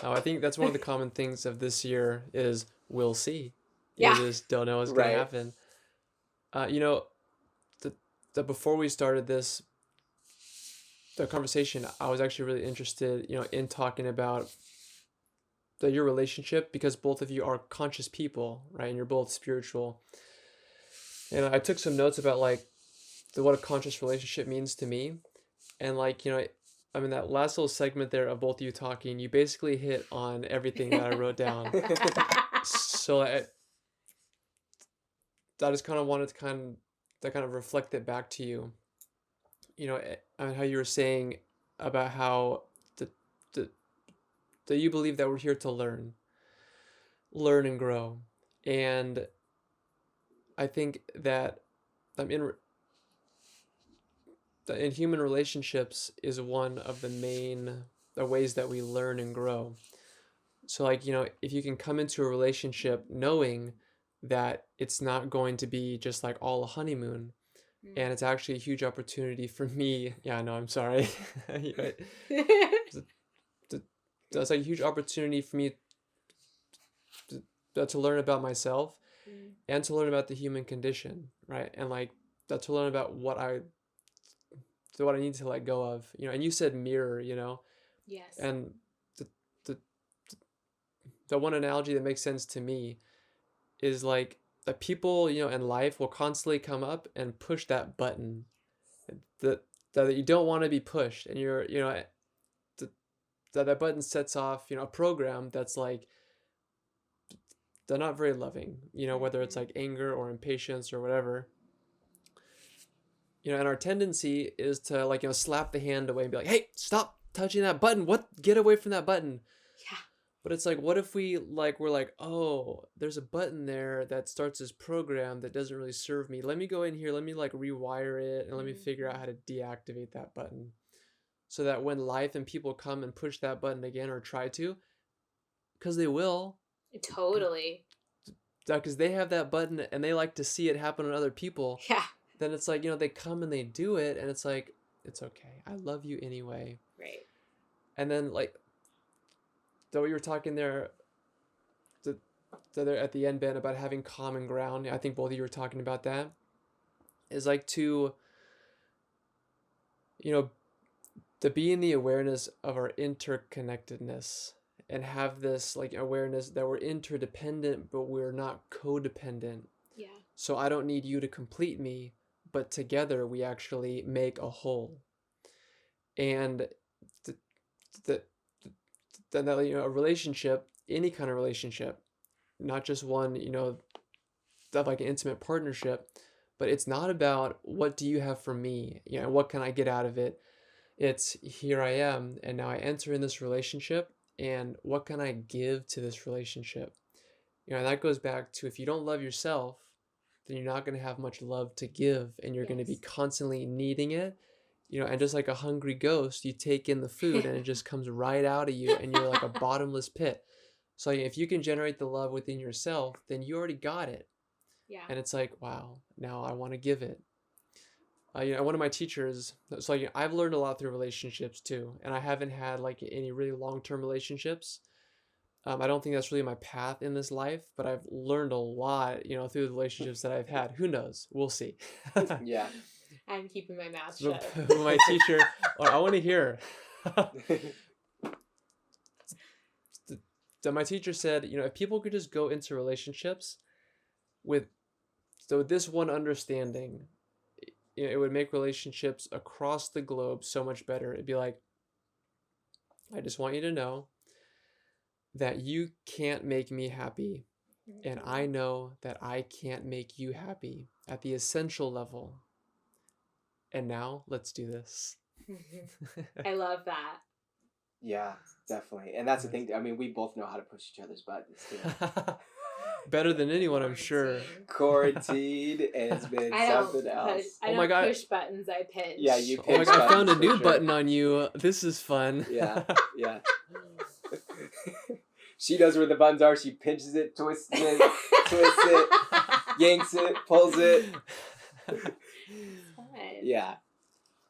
I think that's one of the common things of this year is we'll see. You just don't know what's going to happen. The before we started the conversation, I was actually really interested, in talking about your relationship, because both of you are conscious people, right? And you're both spiritual. And I took some notes about what a conscious relationship means to me. And that last little segment there of both of you talking, you basically hit on everything that I wrote down. So I just kind of wanted to kind of reflect it back to you. How you were saying about how that you believe that we're here to learn and grow. And I think that in human relationships is one of the main ways that we learn and grow. So if you can come into a relationship knowing that it's not going to be just all a honeymoon, and it's actually a huge opportunity for me. Yeah, no, I'm sorry. That's a huge opportunity for me to learn about myself and to learn about the human condition, right? And to learn about what I need to let go of, and you said mirror, Yes. And the one analogy that makes sense to me is that people, in life will constantly come up and push that button that you don't want to be pushed, and you're, that button sets off, a program that's they're not very loving, whether it's anger or impatience or whatever. And our tendency is to slap the hand away and be like, hey, stop touching that button. Get away from that button. Yeah. But it's what if we're oh, there's a button there that starts this program that doesn't really serve me. Let me go in here. Let me rewire it, and let me figure out how to deactivate that button, so that when life and people come and push that button again or try to, because they will. Totally. because they have that button and they like to see it happen on other people. Yeah. Then it's like, they come and they do it, and it's like, it's okay. I love you anyway. Right. And then, like, though you were talking there, there at the end, Ben, about having common ground. I think both of you were talking about that. Is like to, to be in the awareness of our interconnectedness and have this like awareness that we're interdependent, but we're not codependent. Yeah. So I don't need you to complete me, but together we actually make a whole. And then that, a relationship, any kind of relationship, not just one, that like an intimate partnership, but it's not about what do you have for me, what can I get out of it. It's here I am, and now I enter in this relationship, and what can I give to this relationship? And that goes back to, if you don't love yourself, then you're not going to have much love to give, and you're going to be constantly needing it. And just like a hungry ghost, you take in the food and it just comes right out of you, and you're like a bottomless pit. So if you can generate the love within yourself, then you already got it. Yeah. And it's like, wow, now I want to give it. One of my teachers, so I've learned a lot through relationships too, and I haven't had like any really long-term relationships. I don't think that's really my path in this life, but I've learned a lot, through the relationships that I've had. Who knows? We'll see. Yeah. I'm keeping my mouth shut. My teacher, I want to hear. So my teacher said, if people could just go into relationships with this one understanding, it would make relationships across the globe so much better. It'd be like, I just want you to know that you can't make me happy, and I know that I can't make you happy at the essential level. And now let's do this. I love that. Yeah, definitely. And that's the thing. I mean, we both know how to push each other's buttons too. Better than anyone, I'm sure. Quarantined, and it's been something else. I don't push buttons, I pinch. Yeah, you pinch. Oh my God, I found a new button on you. This is fun. Yeah. She knows where the buttons are. She pinches it, twists it, yanks it, pulls it. Yeah.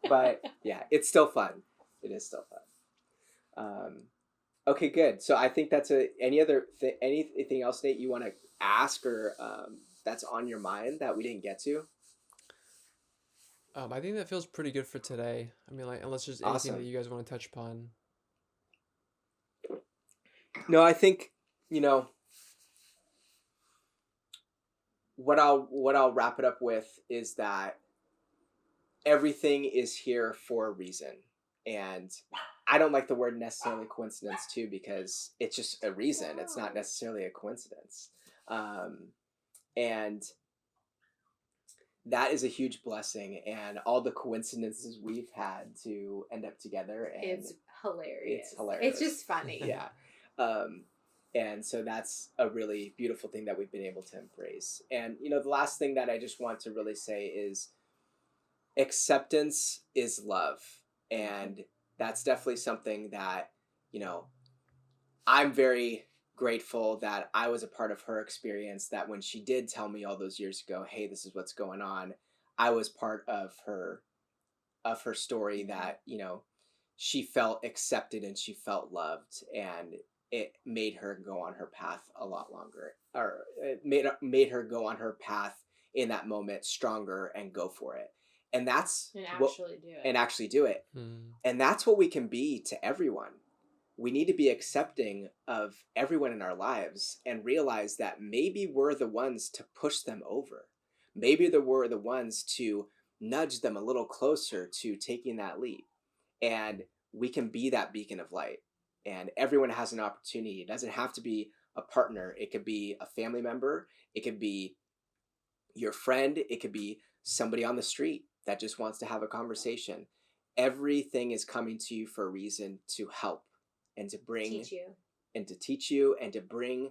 But yeah, it's still fun. It is still fun. Okay, good. So I think that's anything else, Nate, you want to ask or that's on your mind that we didn't get to? I think that feels pretty good for today. I mean, like, unless there's anything that you guys want to touch upon. No, I think, what I'll wrap it up with is that everything is here for a reason. And I don't like the word necessarily coincidence too, because it's just a reason. It's not necessarily a coincidence. And that is a huge blessing. And all the coincidences we've had to end up together. And it's hilarious. It's hilarious. It's just funny. Yeah. And so that's a really beautiful thing that we've been able to embrace. And, the last thing that I just want to really say is acceptance is love. And that's definitely something that, I'm very grateful that I was a part of her experience, that when she did tell me all those years ago, hey, this is what's going on, I was part of her story, that, she felt accepted and she felt loved, and it made her go on her path a lot longer, or it made her go on her path in that moment stronger and go for it. And that's actually do it. And that's what we can be to everyone. We need to be accepting of everyone in our lives and realize that maybe we're the ones to push them over. Maybe we're the ones to nudge them a little closer to taking that leap. And we can be that beacon of light. And everyone has an opportunity. It doesn't have to be a partner. It could be a family member. It could be your friend. It could be somebody on the street that just wants to have a conversation. Everything is coming to you for a reason, to help and to teach you and to bring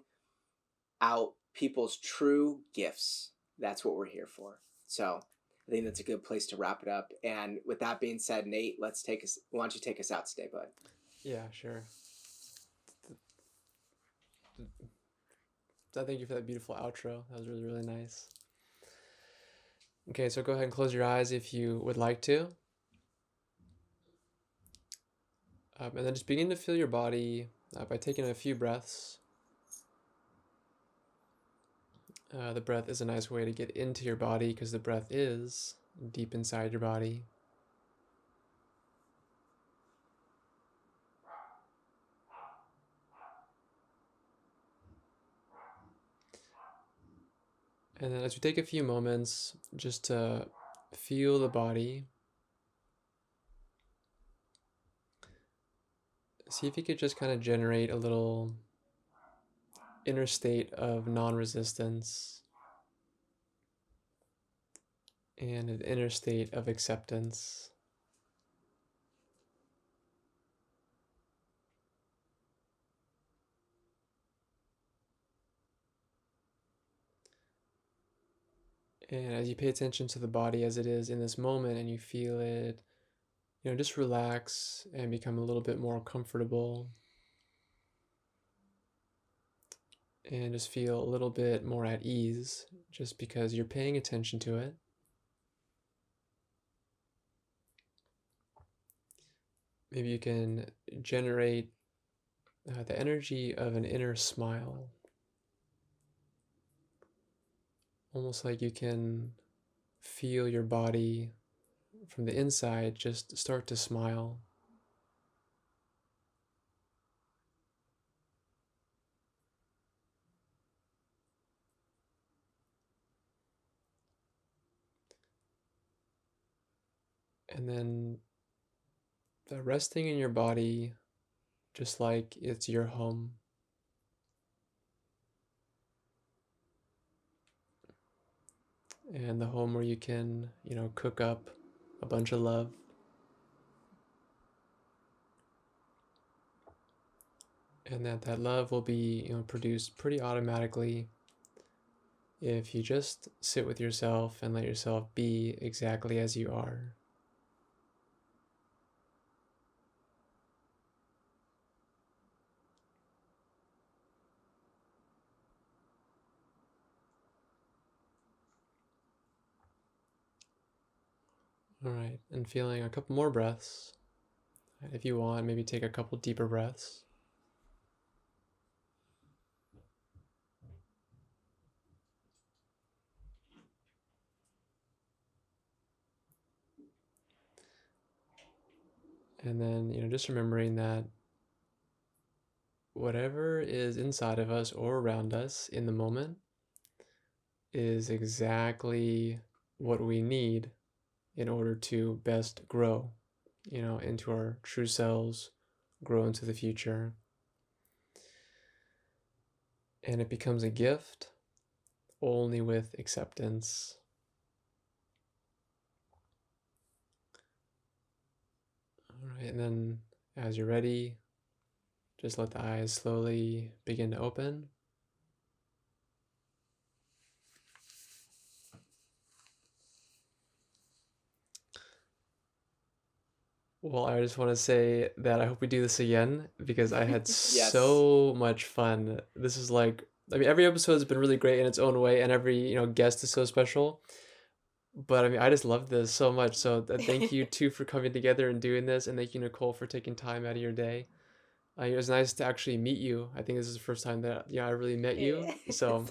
out people's true gifts. That's what we're here for. So I think that's a good place to wrap it up. And with that being said, Nate, why don't you take us out today, bud? Yeah, sure. So thank you for that beautiful outro. That was really, really nice. Okay, so go ahead and close your eyes if you would like to. And then just begin to feel your body by taking a few breaths. The breath is a nice way to get into your body because the breath is deep inside your body. And then as we take a few moments just to feel the body, see if you could just kind of generate a little inner state of non-resistance and an inner state of acceptance. And as you pay attention to the body as it is in this moment and you feel it, just relax and become a little bit more comfortable. And just feel a little bit more at ease just because you're paying attention to it. Maybe you can generate the energy of an inner smile. Almost like you can feel your body from the inside just start to smile. And then resting in your body just like it's your home. And the home where you can, cook up a bunch of love. And that love will be, produced pretty automatically if you just sit with yourself and let yourself be exactly as you are. All right, and feeling a couple more breaths. If you want, maybe take a couple deeper breaths. And then, just remembering that whatever is inside of us or around us in the moment is exactly what we need in order to best grow, into our true selves, grow into the future. And it becomes a gift only with acceptance. All right, and then as you're ready, just let the eyes slowly begin to open. Well, I just want to say that I hope we do this again because I had Yes. so much fun. This is every episode has been really great in its own way, and every, guest is so special. But I just love this so much. So thank you too for coming together and doing this, and thank you, Nicole, for taking time out of your day. It was nice to actually meet you. I think this is the first time that I really met you. So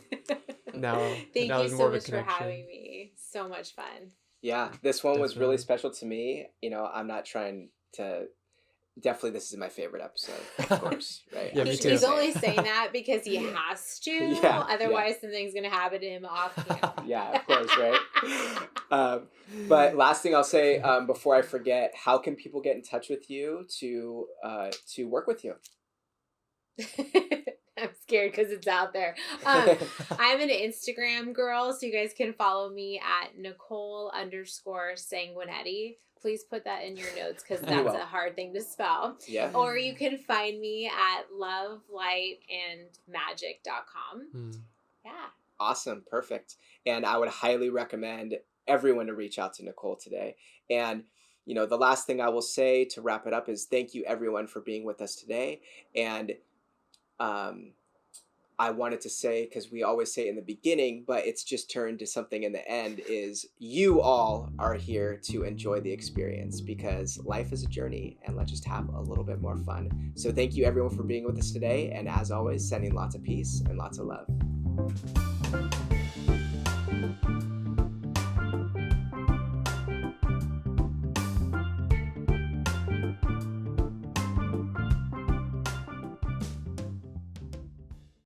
now Thank you there's so more of a much for connection. having me. So much fun. Yeah, this one was really Definitely. special to me. I'm not trying to. Definitely, this is my favorite episode, of course, right? Yeah, I'm me just too. gonna He's say only it. saying that because he has to. Yeah, Otherwise, something's going to happen to him off camera. Yeah, of course, right? But last thing I'll say before I forget, how can people get in touch with you to work with you? I'm scared because it's out there. I'm an Instagram girl, so you guys can follow me at Nicole_Sanguinetti. Please put that in your notes because that's a hard thing to spell. Yeah. Or you can find me at lovelightandmagic.com. Yeah. Awesome. Perfect. And I would highly recommend everyone to reach out to Nicole today. And, the last thing I will say to wrap it up is thank you everyone for being with us today. And, I wanted to say, because we always say it in the beginning, but it's just turned to something in the end, is you all are here to enjoy the experience, because life is a journey, and let's just have a little bit more fun. So thank you everyone for being with us today. And as always, sending lots of peace and lots of love.